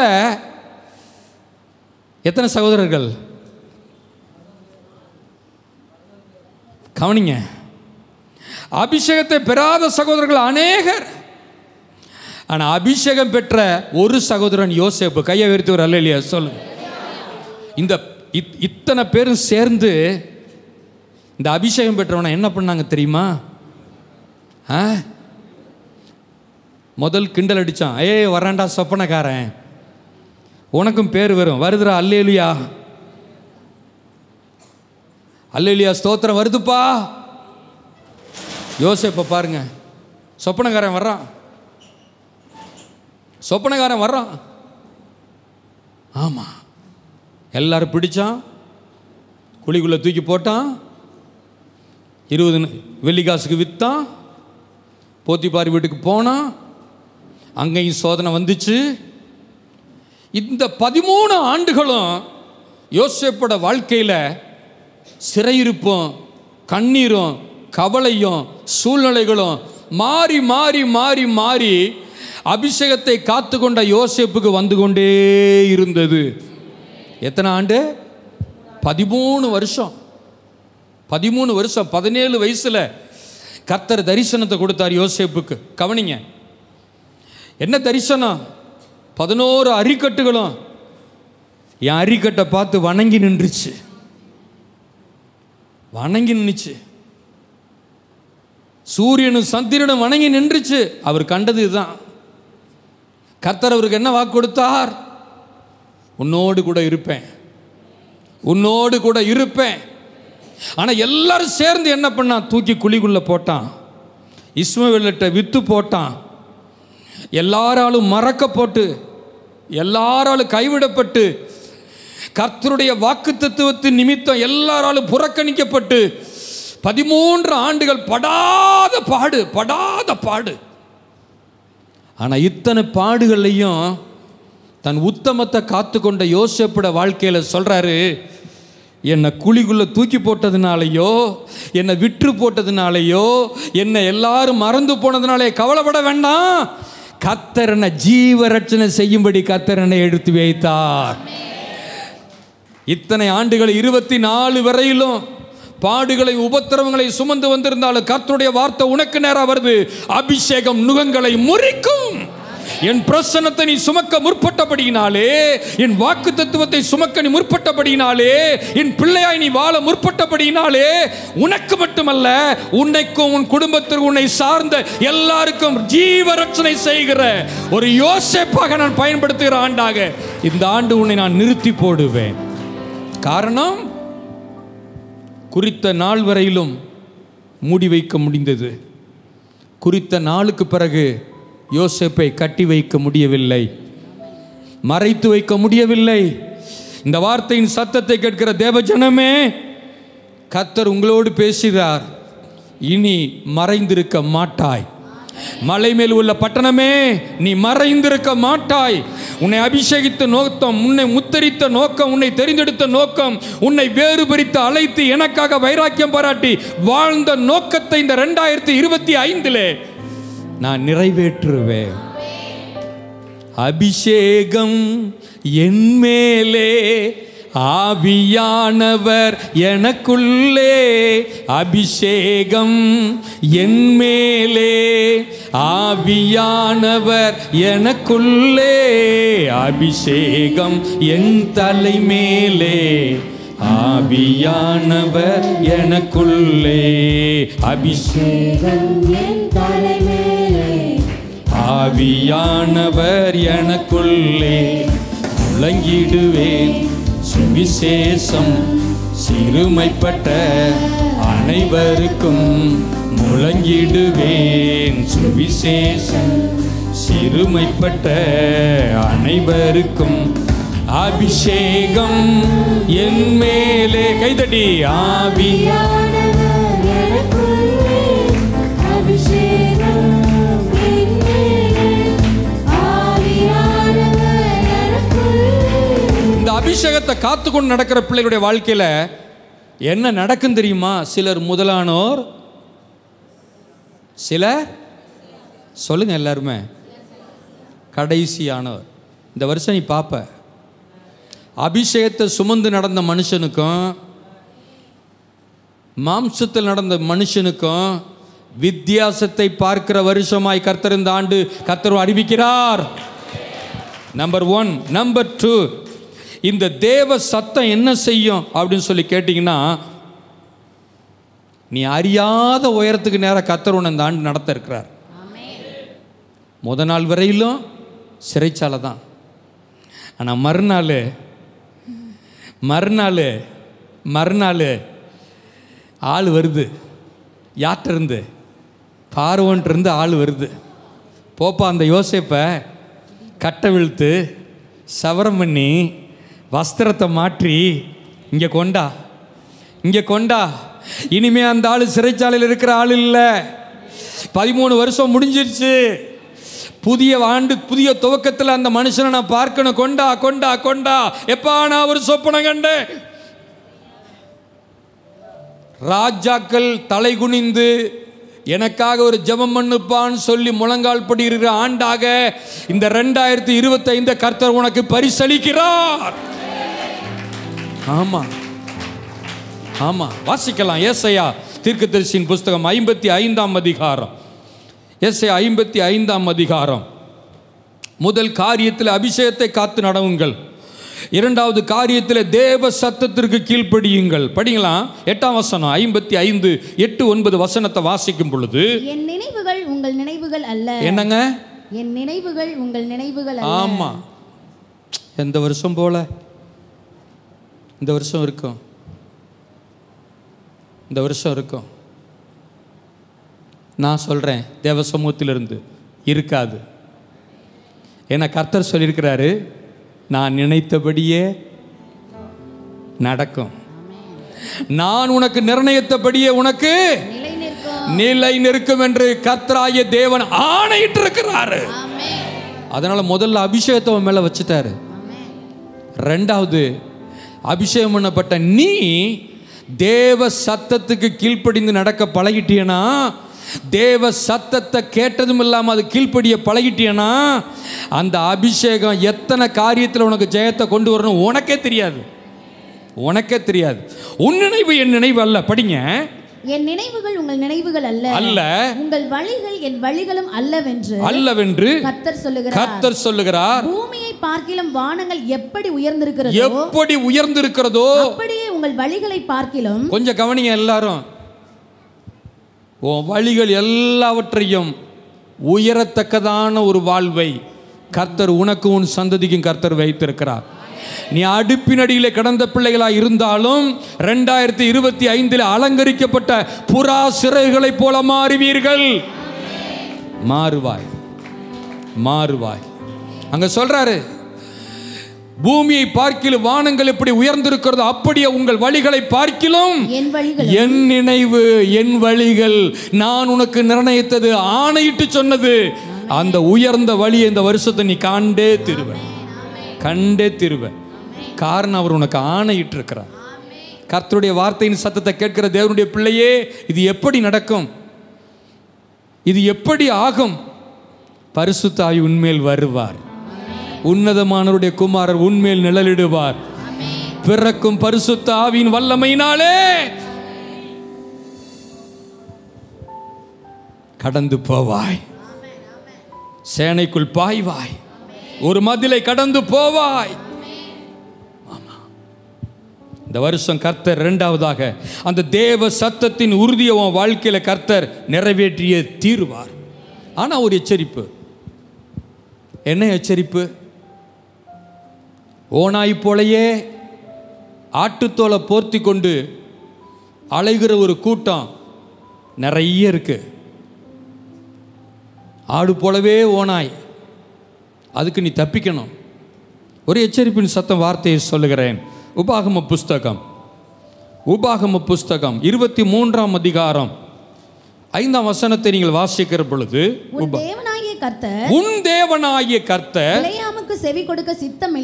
எத்தனை சகோதரர்கள்? கவனிங்க, அபிஷேகத்தை பெறாத சகோதரர்கள் அநேகர். ஆனால் அபிஷேகம் பெற்ற ஒரு சகோதரன் யோசேப்பு. கையை உயர்த்தி ஒரு அல்லேலூயா சொல்லுங்க. இந்த இத்தனை பேரும் சேர்ந்து இந்த அபிஷேகம் பெற்றவனை என்ன பண்ணாங்க தெரியுமா? முதல் கிண்டல் அடித்தான். வராண்டா சொப்பனக்காரன், உனக்கும் பேர் வரும், வருதுரா அல்லேலூயா, அல்லேலூயா ஸ்தோத்திரம் வருதுப்பா. யோசேப்பை பாருங்க, சொப்பனக்காரன் வர்றான், சொப்பனக்காரன் வர்றான். ஆமாம், எல்லாரும் பிடிச்சான், குழிக்குள்ளே தூக்கி போட்டான், 20 வெள்ளிக்காசுக்கு விற்றான், போத்திபார் வீட்டுக்கு போனான், அங்கேயும் சோதனை வந்துச்சு. இந்த 13 ஆண்டுகளும் யோசேப்போட வாழ்க்கையில் சிறையிருப்பும் கண்ணீரும் கவலையும் சூழ்நிலைகளும் மாறி மாறி மாறி மாறி அபிஷேகத்தை காத்து கொண்ட யோசேப்புக்கு வந்து கொண்டே இருந்தது. எத்தனை ஆண்டு? 13 வருஷம். 13 வருஷம். 17 வயசுல கர்த்தர் தரிசனத்தை கொடுத்தார் யோசேப்புக்கு. கவனிங்க, என்ன தரிசனம்? 11 அரிக்கட்டுகளும் என் அரிக்கட்டை பார்த்து வணங்கி நின்றுச்சு, வணங்கி நின்றுச்சு. சூரியனும் சந்திரனும் வணங்கி நின்றுச்சு. அவர் கண்டது இதுதான். கர்த்தர் அவருக்கு என்ன வாக்கு கொடுத்தார்? உன்னோடு கூட இருப்பேன், உன்னோடு கூட இருப்பேன். ஆனால் எல்லாரும் சேர்ந்து என்ன பண்ணான்? தூக்கி குழிக்குள்ள போட்டான், இஸ்மவேல்கிட்ட வித்து போட்டான், எல்லாராலும் மறக்கப்பட்டு எல்லாராலும் கைவிடப்பட்டு கர்த்தருடைய வாக்குத்தத்தத்தின் நிமித்தம் எல்லாராலும் புறக்கணிக்கப்பட்டு 13 ஆண்டுகள் படாத பாடு, படாத பாடு. ஆனால் இத்தனை பாடுகளையும் தன் உத்தமத்தை காத்து கொண்ட யோசேப்போட வாழ்க்கையில் சொல்கிறாரு, என்னை குழிக்குள்ளே தூக்கி போட்டதுனாலையோ, என்னை விற்று போட்டதுனாலையோ, என்னை எல்லாரும் மறந்து போனதுனாலே கவலைப்பட வேண்டாம். கர்த்தர் என்னை ஜீவரட்சணை செய்யும்படி கர்த்தர் என்னை எடுத்து வைத்தார். இத்தனை ஆண்டுகள் 24 வரையிலும் பாடுகளை உபத்திரவங்களை சுமந்து வந்திருந்தாலும் கர்த்தருடைய வார்த்தை உனக்கு நேரா வருது. அபிஷேகம் நுகங்களை முறிக்கும். என் பிரசன்னத்தை நீ சுமக்க முற்பட்டபடியினாலே, என் வாக்கு தத்துவத்தை சுமக்க நீ முற்பட்டபடியினாலே, என் பிள்ளையாய் நீ வாழ முற்பட்டபடியினாலே, உனக்கு மட்டுமல்ல உன்னைக்கும் உன் குடும்பத்திற்கு உன்னை சார்ந்த எல்லாருக்கும் ஜீவரட்சணை செய்கிற ஒரு யோசேப்பாக நான் பயன்படுத்துகிற ஆண்டாக இந்த ஆண்டு உன்னை நான் நிறுத்தி போடுவேன். காரணம், குறித்த நாள் வரையிலும் மூடி வைக்க முடிந்தது. குறித்த நாளுக்கு பிறகு யோசேப்பை கட்டி வைக்க முடியவில்லை, மறைத்து வைக்க முடியவில்லை. இந்த வார்த்தையின் சத்தத்தை கேட்கிற தேவஜனமே, கர்த்தர் உங்களோடு பேசுகிறார். இனி மறைந்திருக்க மாட்டாய். மலை மேல் உள்ள பட்டணமே, நீ மறைந்திருக்க மாட்டாய். உன்னை அபிஷேகித்த நோக்கம், உன்னை முத்தரித்த நோக்கம், உன்னை தெரிந்தெடுத்த நோக்கம், உன்னை வேறு பிரித்து அழைத்து எனக்காக வைராக்கியம் பாராட்டி வாழ்ந்த நோக்கத்தை இந்த 2025 நான் நிறைவேற்றுவேன். அபிஷேகம் என் மேலே, ஆவியானவர் எனக்குள்ளே. அபிஷேகம் என் மேலே, ஆவியானவர் எனக்குள்ளே. அபிஷேகம் என் தலை மேலே, ஆவியானவர் எனக்குள்ளே. அபிஷேகம் என் தலை மேலே, ஆவியானவர் எனக்குள்ளே. முழங்கிடுவேன் சுவிசேஷம் சிறுமைப்பட்ட அனைவருக்கும். முழங்கிடுவேன் சுவிசேஷம் சிறுமைப்பட்ட அனைவருக்கும். அபிஷேகம் என் மேலே, கைதடி. ஆவியானவர் எனக்குள்ளே, அபிஷேகம் என் மேலே, ஆவியானவர் எனக்குள்ளே. இந்த அபிஷேகத்தை காத்துக்கொண்டு நடக்கிற பிள்ளைகளுடைய வாழ்க்கையில் என்ன நடக்கும் தெரியுமா? சிலர் முதலானோர், சிலர் சொல்லுங்க எல்லாருமே கடைசியானோர். இந்த வருஷம் நீ பார்ப்ப, அபிஷேகத்தை சுமந்து நடந்த மனுஷனுக்கும் மாம்சத்தில் நடந்த மனுஷனுக்கும் வித்தியாசத்தை பார்க்கிற வருஷமாய் கர்த்தர் இந்த ஆண்டு கர்த்தர் அறிவிக்கிறார். நம்பர் 1. நம்பர் 2, இந்த தேவ சத்தம் என்ன செய்யும் அப்படின்னு சொல்லி கேட்டிங்கன்னா, நீ அறியாத உயரத்துக்கு நேராக கர்த்தர் உன்னை இந்த ஆண்டு நடத்த இருக்கிறார். முத நாள் வரையிலும் சிறைச்சாலை தான். ஆனால் மறுநாள் ஆள் வருது. யார்கிட்ட இருந்து? பார்வோன்ட்டு ஆள் வருது. போப்பா அந்த யோசேப்பை கட்டை விழுத்து சவரம் பண்ணி வஸ்திரத்தை மாற்றி இங்கே கொண்டா. இனிமே அந்த ஆள் சிறைச்சாலையில் இருக்கிற ஆள் இல்லை. 13 வருஷம் முடிஞ்சிருச்சு. புதிய ஆண்டு, புதிய துவக்கத்தில் அந்த மனுஷனை நான் பார்க்கணும். கொண்டா. எப்பா நான் ஒரு சொப்பனை கண்டேன். ராஜாக்கள் தலை குனிந்து எனக்காக ஒரு ஜெபம் பண்ணுப்பான்னு சொல்லி முழங்கால் படிக்கிற ஆண்டாக இந்த 2025 கர்த்தர் உனக்கு பரிசளிக்கிறார். ஆமா, வாசிக்கலாம். ஏசாயா தீர்க்கதரிசியின் புஸ்தகம் 55ஆம் அதிகாரம். ஏசாயா 55ஆம் அதிகாரம். முதல் காரியத்தில் அபிஷேகத்தை காத்து நடவுங்கள். 2வது காரியத்தில் தேவ சத்தத்திற்கு கீழ்ப்படியுங்கள். படிக்கலாம். 8ஆம் வசனம். 55, 8, 9 வசனத்தை வாசிக்கும் பொழுது, என் நினைவுகள் உங்கள் நினைவுகள் அல்ல. என்னங்க? என் நினைவுகள் உங்கள் நினைவுகள் அல்ல. ஆமா, எந்த வருஷம் போல இந்த வருஷம் இருக்கும். நான் சொல்றேன், தேவ சமூகத்திலிருந்து இருக்காது. ஏன்னா கர்த்தர் சொல்லியிருக்கிறாரு, நான் நினைத்தபடியே நடக்கும். நான் உனக்கு நிர்ணயித்தபடியே உனக்கு நிலை நிற்கும் என்று கர்த்தராகிய தேவன் ஆணையிட்டு இருக்கிறாரு. அதனால முதல்ல அபிஷேகத்தை மேல வச்சுட்டாரு. 2வது, அபிஷேகம் பண்ணப்பட்ட நீ தேவ சத்தத்துக்கு கீழ்ப்படிந்து நடக்க பழகிட்டியனா, தேவ சத்தத்தை கேட்டதும் இல்லாமல் அது கீழ்ப்படிய பழகிட்டியனா, அந்த அபிஷேகம் எத்தனை காரியத்தில் உனக்கு ஜெயத்தை கொண்டு வரணும் உனக்கே தெரியாது. உன் நினைவு என் நினைவு அல்ல. படிங்க. என் நினைவுகள் உங்கள் நினைவுகள் அல்ல, உங்கள் வழிகள் என் வழிகளும் அல்லவென்று கர்த்தர் சொல்லுகிறார். பூமியை பார்க்கிலும் வானங்கள் எப்படி உயர்ந்திருக்கிறதோ அப்படியே உங்கள் வழிகளை பார்க்கிலும். கொஞ்சம் கவனிங்க எல்லாரும். உன் வழிகள் எல்லாவற்றையும் உயரத்தக்கதான ஒரு வாழ்வை கர்த்தர் உனக்கு உன் சந்ததிக்கும் கர்த்தர் வைத்திருக்கிறார். நீ அடுப்பினடியிலே கடந்த பிள்ளைகளாக இருந்தாலும் 2025 அலங்கரிக்கப்பட்ட புறா சிறைகளை போல மாறுவீர்கள். மாறுவாய். அங்க சொல்றாரு, பூமியை பார்க்கிலும் வானங்கள் எப்படி உயர்ந்திருக்கிறதோ அப்படியே உங்கள் வழிகளை பார்க்கிலும் என் நினைவு என் வழிகள் நான் உனக்கு நிர்ணயித்தது, ஆணையிட்டு சொன்னது, அந்த உயர்ந்த வழியை இந்த வருஷத்தை நீ கண்டே திருவ. காரணம், அவர் உனக்கு ஆணையிட்டு இருக்கிறார். கர்த்தருடைய வார்த்தையின் சத்தத்தை கேட்கிற தேவனுடைய பிள்ளையே, இது எப்படி நடக்கும்? இது எப்படி ஆகும்? பரிசுத்த ஆவி உன்மேல் வருவார். உன்னதமானவருடைய குமாரர் உன்மேல் நிழலிடுவார். பிறக்கும் பரிசுத்த ஆவியின் வல்லமையினாலே கடந்து போவாய். சேனைக்குள் பாய்வாய். ஒரு மதிலை கடந்து போவாய். இந்த வருஷம் கர்த்தர் 2வதாக அந்த தேவ சத்தத்தின் உறுதியை உன் வாழ்க்கையில கர்த்தர் நிறைவேற்றிய தீர்வார். ஆனா ஒரு எச்சரிப்பு. என்ன எச்சரிப்பு? ஓனாய் போலையே ஆட்டுத்தோலை போர்த்தி கொண்டு அலைகிற ஒரு கூட்டம் நிறைய இருக்கு. ஆடு போலவே ஓனாய். அதுக்கு நீ தப்பிக்கணும். ஒரு எச்சரிப்பின் சத்தம் வார்த்தையை சொல்லுகிறேன். உபாகம புஸ்தகம் 23ஆம் அதிகாரம் 5ஆம் வசனத்தை நீங்கள் வாசிக்கிற பொழுது, உன் தேவனாகிய கர்த்தர் பிலேயாமுக்கு செவி கொடுக்க சித்தம்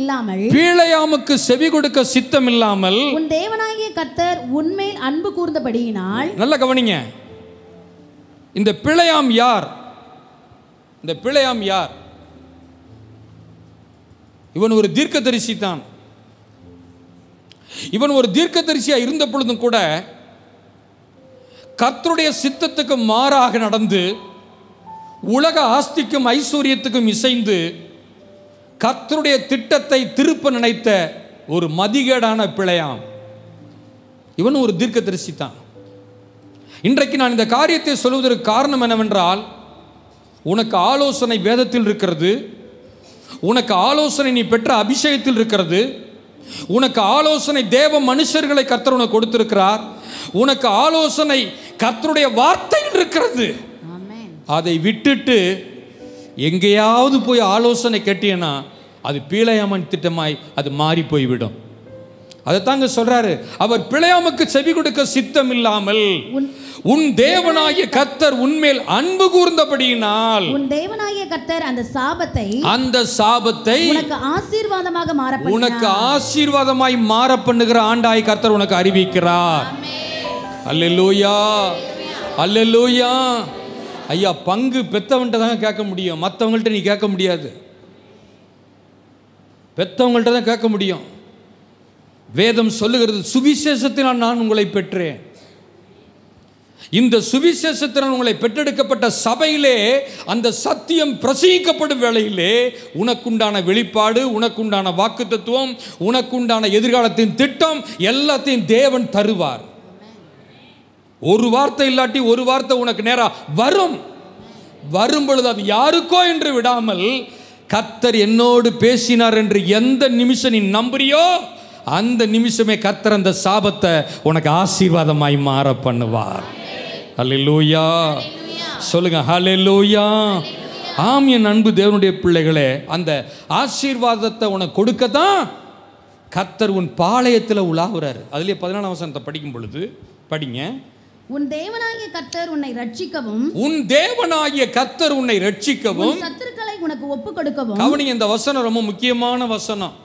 இல்லாமல் உன் தேவனாகிய கர்த்தர் உன்மேல் அன்பு கூர்ந்தபடியினால். நல்ல கவனிங்க. இந்த பிலேயாம் யார்? இவன் ஒரு தீர்க்கதரிசி தான். இவன் ஒரு தீர்க்கதரிசியா இருந்த பொழுதும் கூட கர்த்தருடைய சித்தத்துக்கு மாறாக நடந்து உலக ஆஸ்திக்கும் ஐஸ்வர்யத்துக்கும் இசைந்து கர்த்தருடைய திட்டத்தை திருப்ப நினைத்த ஒரு மதிகேடான பிழையாம். இவன் ஒரு தீர்க்கதரிசி தான். இன்றைக்கு நான் இந்த காரியத்தை சொல்வதற்கு காரணம் என்னவென்றால், உனக்கு ஆலோசனை வேதத்தில் இருக்கிறது, உனக்கு ஆலோசனை நீ பெற்ற அபிஷேகத்தில் இருக்கிறது, உனக்கு ஆலோசனை தேவ மனுஷர்களை கர்த்தர் உனக்கு கொடுத்திருக்கிறார், உனக்கு ஆலோசனை கர்த்தருடைய வார்த்தையில் இருக்கிறது. அதை விட்டுட்டு எங்கேயாவது போய் ஆலோசனை கேட்டீங்கன்னா அது பிழையாமன் திட்டமாய் அது மாறி போய்விடும். அதைத்தாங்க சொல்றாரு, அவர் பிழையாமுக்கு செவி கொடுக்க சித்தம் இல்லாமல் உன் தேவனாகிய கர்த்தர் உன்மேல் அன்பு கூர்ந்தபடியினால் உன் தேவனாகிய கர்த்தர் அந்த சாபத்தை உனக்கு ஆசீர்வாதமாய் மாற பண்ணுகிற ஆண்டாய் கர்த்தர் உனக்கு அறிவிக்கிறார். அல்லேலூயா, அல்லேலூயா. ஐயா, பங்கு பெத்தவன்கிட்ட தான் கேட்க முடியும், மற்றவங்கள்ட்ட நீ கேட்க முடியாது. பெத்தவங்கள்ட்ட தான் கேட்க முடியும். வேதம் சொல்லுகிறது, சுவிசேஷத்தினால் நான் உங்களை பெற்றேன். இந்த சுவிசேஷத்தினால் உங்களை பெற்றெடுக்கப்பட்ட சபையிலே அந்த சத்தியம் பிரசங்கிக்கப்படும் வேளையிலே உனக்குண்டான வெளிப்பாடு, உனக்குண்டான வாக்குத்தத்துவம், உனக்குண்டான எதிர்காலத்தின் திட்டம் எல்லாத்தையும் தேவன் தருவார். ஒரு வார்த்தை இல்லாட்டி ஒரு வார்த்தை உனக்கு நேரா வரும் பொழுது அது யாருக்கோ என்று விடாமல் கர்த்தர் என்னோடு பேசினார் என்று எந்த நிமிஷம் நீ நம்புறியோ அந்த நிமிஷமே கர்த்தர் அந்த சாபத்தை உனக்கு ஆசீர்வாதமாய் மாற பண்ணுவார். ஹல்லேலூயா சொல்லுங்க, ஹல்லேலூயா. ஆம் என் அன்பு தேவனுடைய பிள்ளைகளே, அந்த ஆசீர்வாதத்தை உனக்கு கொடுக்கத்தான் கர்த்தர் உன் பாளையத்தில் உலாவுறாரு. அதுலேயே 14ஆம் வசனத்தை படிக்கும் பொழுது படிங்க. உன் தேவனாகிய கர்த்தர் உன்னை ரட்சிக்கவும் சத்துருக்களை உனக்கு ஒப்பு கொடுக்கவும். கவனிங்க, இந்த வசனம் ரொம்ப முக்கியமான வசனம்.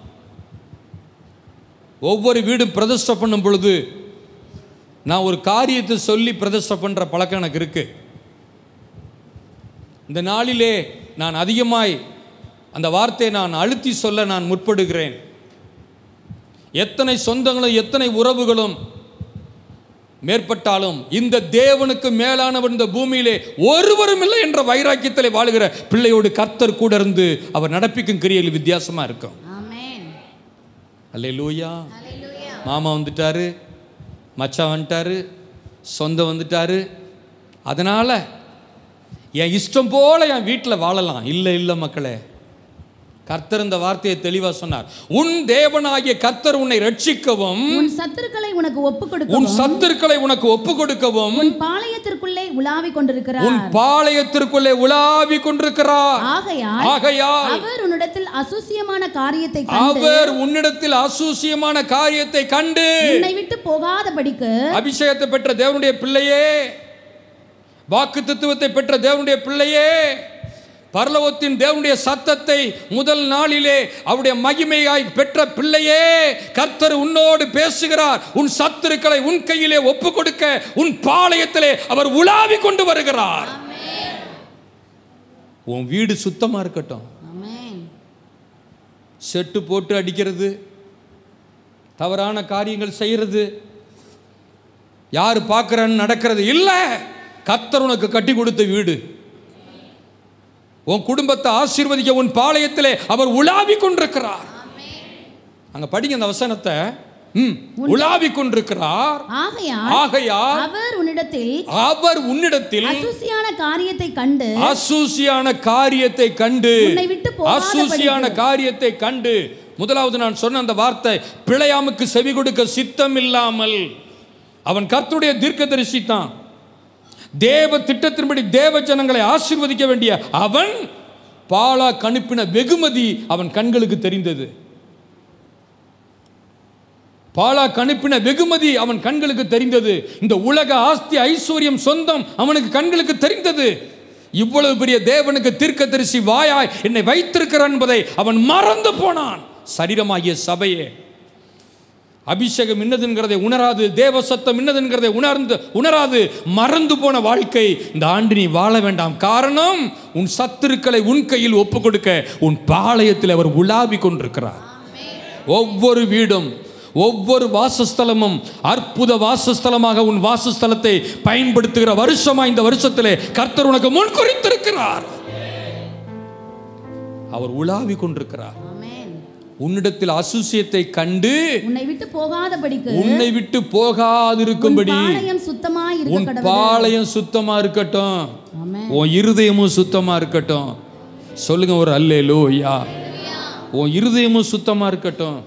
ஒவ்வொரு வீடும் பிரதிஷ்டை பண்ணும் பொழுது நான் ஒரு காரியத்தை சொல்லி பிரதிஷ்டை பண்ற பழக்கம் எனக்கு இருக்கு. இந்த நாளிலே நான் அதிகமாய் அந்த வார்த்தையை நான் அழுத்தி சொல்ல நான் முற்படுகிறேன். எத்தனை சொந்தங்களும் எத்தனை உறவுகளும் மேற்பட்டாலும் இந்த தேவனுக்கு மேலானவர் இந்த பூமியிலே ஒருவரும் இல்லை என்ற வைராக்கியத்தில் வாழுகிற பிள்ளையோடு கர்த்தர் கூட இருந்து அவர் நடப்பிக்கும் கிரியைகள் வித்தியாசமா இருக்கும். அல்லேலூயா. மாமா வந்துட்டாரு, மச்சான் வந்துட்டாரு, சொந்தம் வந்துட்டாரு, அதனால என் இஷ்டம் போல என் வீட்டில் வாழலாம். இல்லை மக்களே, கர்த்தர் இந்த வார்த்தையை தெளிவா சொன்னார். உன் தேவனாகிய கர்த்தர் உன்னை ரட்சிக்கவும் உன் சத்துருக்களை உனக்கு ஒப்பு கொடுக்கவும் உன் பாளையத்திற்குள்ளே உலாவிக் கொண்டிருக்கிறார். ஆகையால் அவர் உன்னிடத்தில் அசூசியமான காரியத்தை கண்டு உன்னை விட்டு போகாதபடிக்கு. அபிஷேகத்தை பெற்ற தேவனுடைய பிள்ளையே, வாக்குத்தத்தத்தை பெற்ற தேவனுடைய பிள்ளையே, பரலோகத்தின் தேவனுடைய சத்தத்தை முதல் நாளிலே அவருடைய மகிமையாய் பெற்ற பிள்ளையே, கர்த்தர் உன்னோடு பேசுகிறார். உன் சத்துருக்களை உன் கையிலே ஒப்பு கொடுக்க உன் பாளையத்திலே அவர் உலாவி கொண்டு வருகிறார். உன் வீடு சுத்தமா இருக்கட்டும். செட்டு போட்டு அடிக்கிறது, தவறான காரியங்கள் செய்யறது, யாரு பார்க்கறான்னு நடக்கிறது இல்ல. கர்த்தர் உனக்கு கட்டி கொடுத்த வீடு, உன் குடும்பத்தை ஆசீர்வதிக்க உன் பாளையத்திலே அவர் உலாவிக் கொண்டிருக்கிறார். அங்க படிங்க அந்த வசனத்தை. உலாவிக் கொண்டிருக்கிறார். ஆகையால் அவர் உன்னிடத்தில் அசூசியான காரியத்தை கண்டு. முதலாவது நான் சொன்ன அந்த வார்த்தை, பிழையாமுக்கு செவி கொடுக்க சித்தம் இல்லாமல். அவன் கர்த்தருடைய தீர்க்கதரிசி தான். தேவ திட்டத்தின்படி தேவ ஜனங்களை ஆசீர்வதிக்க வேண்டிய அவன் பாலாக் அனுப்பின வெகுமதி அவன் கண்களுக்கு தெரிந்தது. பாலாக் அனுப்பின வெகுமதி அவன் கண்களுக்கு தெரிந்தது. இந்த உலக ஆஸ்தி ஐஸ்வர்யம் சொந்தம் அவனுக்கு கண்களுக்கு தெரிந்தது. இவ்வளவு பெரிய தேவனுக்கு தீர்க்கதரிசி வாயாய் என்னை வைத்திருக்கிறான் என்பதை அவன் மறந்து போனான். சரீரமாகிய சபையே, அபிஷேகம் இன்னதுங்கிறதை உணராது, தேவ சத்தம் இன்னதுங்கிறதை உணராது மறந்து போன வாழ்க்கை இந்த ஆண்டு நீ வாழ வேண்டாம். காரணம், உன் சத்துருக்களை உன் கையில் ஒப்பு கொடுக்க உன் பாளையத்தில் அவர் உலாவிக் கொண்டிருக்கிறார். ஒவ்வொரு வீடும், ஒவ்வொரு வாசஸ்தலமும் அற்புத வாசஸ்தலமாக உன் வாசஸ்தலத்தை பயன்படுத்துகிற வருஷமா இந்த வருஷத்திலே கர்த்தர் உனக்கு முன் குறித்திருக்கிறார். அவர் உலாவி கொண்டிருக்கிறார். உன்னிடத்தில் அசுசியத்தை கண்டு உன்னை விட்டு போகாதிருக்கும்படி உன் பாளையம் சுத்தமா இருக்கட்டும், உன் இருதயமும் சுத்தமா இருக்கட்டும். சொல்லுங்க ஒரு அல்லேலூயா. உன் இருதயமும் சுத்தமா இருக்கட்டும்.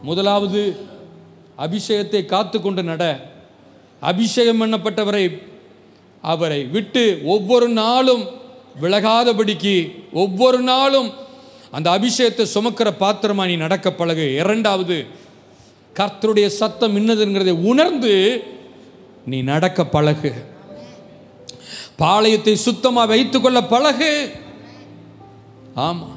முதலாவது அபிஷேகத்தை காத்து கொண்டு நட. அபிஷேகம் பண்ணப்பட்டவரை அவரை விட்டு ஒவ்வொரு நாளும் விலகாதபடிக்கு ஒவ்வொரு நாளும் அந்த அபிஷேகத்தை சுமக்கிற பாத்திரமா நீ நடக்க பழகு. இரண்டாவது, கர்த்தருடைய சத்தம் இன்னதுங்கிறதை உணர்ந்து நீ நடக்க பழகு. பாளையத்தை சுத்தமா வைத்துக் கொள்ள பழகு. ஆமா,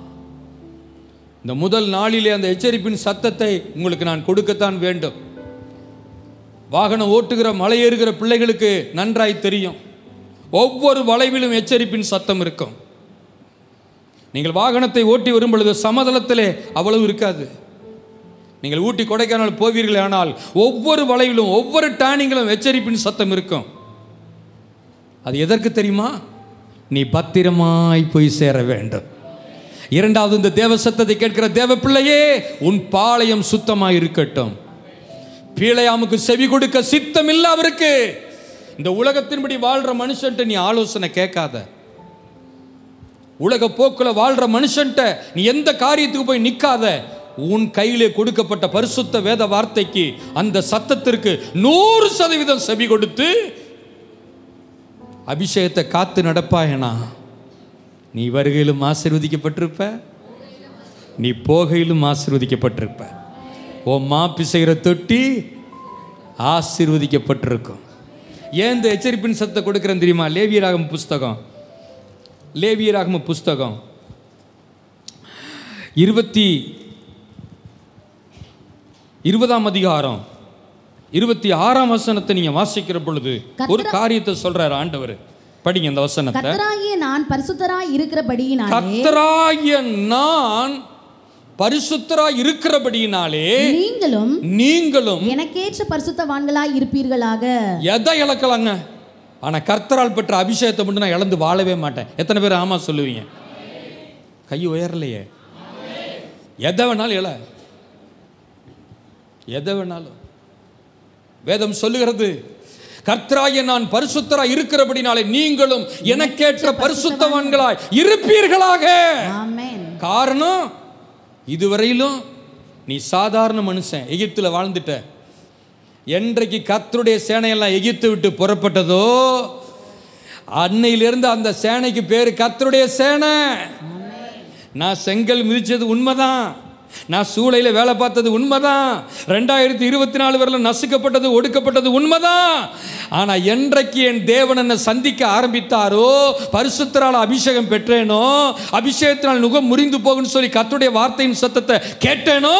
இந்த முதல் நாளிலே அந்த எச்சரிப்பின் சத்தத்தை உங்களுக்கு நான் கொடுக்கத்தான் வேண்டும். வாகனம் ஓட்டுகிற மலையேறுகிற பிள்ளைகளுக்கு நன்றாய் தெரியும், ஒவ்வொரு வளைவிலும் எச்சரிப்பின் சத்தம் இருக்கும். நீங்கள் வாகனத்தை ஓட்டி வரும் பொழுது சமதளத்திலே அவ்வளவு இருக்காது. நீங்கள் ஊட்டி கொடைக்கானல் போவீர்கள் ஆனால் ஒவ்வொரு வளைவிலும் ஒவ்வொரு டேர்னிங்கிலும் எச்சரிப்பின் சத்தம் இருக்கும். அது எதற்கு தெரியுமா? நீ பத்திரமாய் போய் சேர வேண்டும். இரண்டாவது, இந்த தேவ சத்தத்தை கேட்கிற தேவ பிள்ளையே, உன் பாளையம் சுத்தமாய் இருக்கட்டும். பீளையாமுக்கு செவி கொடுக்க சித்தம் இல்லை அவருக்கு. இந்த உலகத்தின்படி வாழ்ற மனுஷன்ட்ட நீ ஆலோசனை கேட்காத. உலக போக்குல வாழ்ற மனுஷன்ட்ட நீ எந்த காரியத்துக்கு போய் நிற்காத. உன் கையிலே கொடுக்கப்பட்ட பரிசுத்த வேத வார்த்தைக்கு, அந்த சத்தத்திற்கு 100% செவி கொடுத்து அபிஷேகத்தை காத்து நடப்பாயனா நீ வருகையிலும் ஆசீர்வதிக்கப்பட்டிருப்ப, நீ போகையிலும் ஆசீர்வதிக்கப்பட்டிருப்ப. ஓ மாப்பிசைகிற தொட்டி ஆசீர்வதிக்கப்பட்டிருக்கும். ஏன் இந்த எச்சரிப்பின் சத்தத்தை கொடுக்கிறேன் தெரியுமா? லேவியராகம புஸ்தகம் 20ஆம் அதிகாரம் 26ஆம் வசனத்தை நீங்க வாசிக்கிற பொழுது ஒரு காரியத்தை சொல்றாரு ஆண்டவர். படிங்க அந்த வசனத்தை. கர்த்தராகிய நான் பரிசுத்தராய் இருக்கிறபடியினாலே, கர்த்தராகிய நான் பரிசுத்தராய் இருக்கிறபடியினாலே நீங்களும் எனக்கேற்ற பரிசுத்தவான்களாய் இருப்பீர்களாக. எதை இழக்கலாங்க? ஆனா கர்த்தரால் பெற்ற அபிஷேகத்தை மட்டும் நான் இழந்து வாழவே மாட்டேன். எத்தனை பேர் ஆமா சொல்லுவீங்க? கை உயரலையே. எதை வேணாலும் இழ, எதை வேணாலும். வேதம் சொல்லுகிறது, கர்த்தராகிய நான் பரிசுத்தராய் இருக்கிறபடினாலே நீங்களும் எனக்கேற்ற பரிசுத்தவான்களாய் இருப்பீர்களாக. காரணம், இதுவரையிலும் நீ சாதாரண மனுஷன், எகிப்துல வாழ்ந்துட்ட. என்றைக்கு கர்த்தருடைய சேனையெல்லாம் எகிப்து விட்டு புறப்பட்டதோ அன்னையிலிருந்து அந்த சேனைக்கு பேரு கர்த்தருடைய சேனை. நான் செங்கல் மிதிச்சது உண்மைதான், நான் சூளையில் வேலை பார்த்தது உண்மைதான், 2024 வரையிலும் நசுக்கப்பட்டது ஒடுக்கப்பட்டது உண்மைதான். ஆனால் என்றைக்கு என் தேவன் என்னை சந்திக்க ஆரம்பித்தாரோ, பரிசுத்தரால் அபிஷேகம் பெற்றேனோ, அபிஷேகத்தினால் நுகம் முறிந்து போகுன்னு சொல்லி கர்த்தருடைய வார்த்தையின் சத்தத்தை கேட்டேனோ,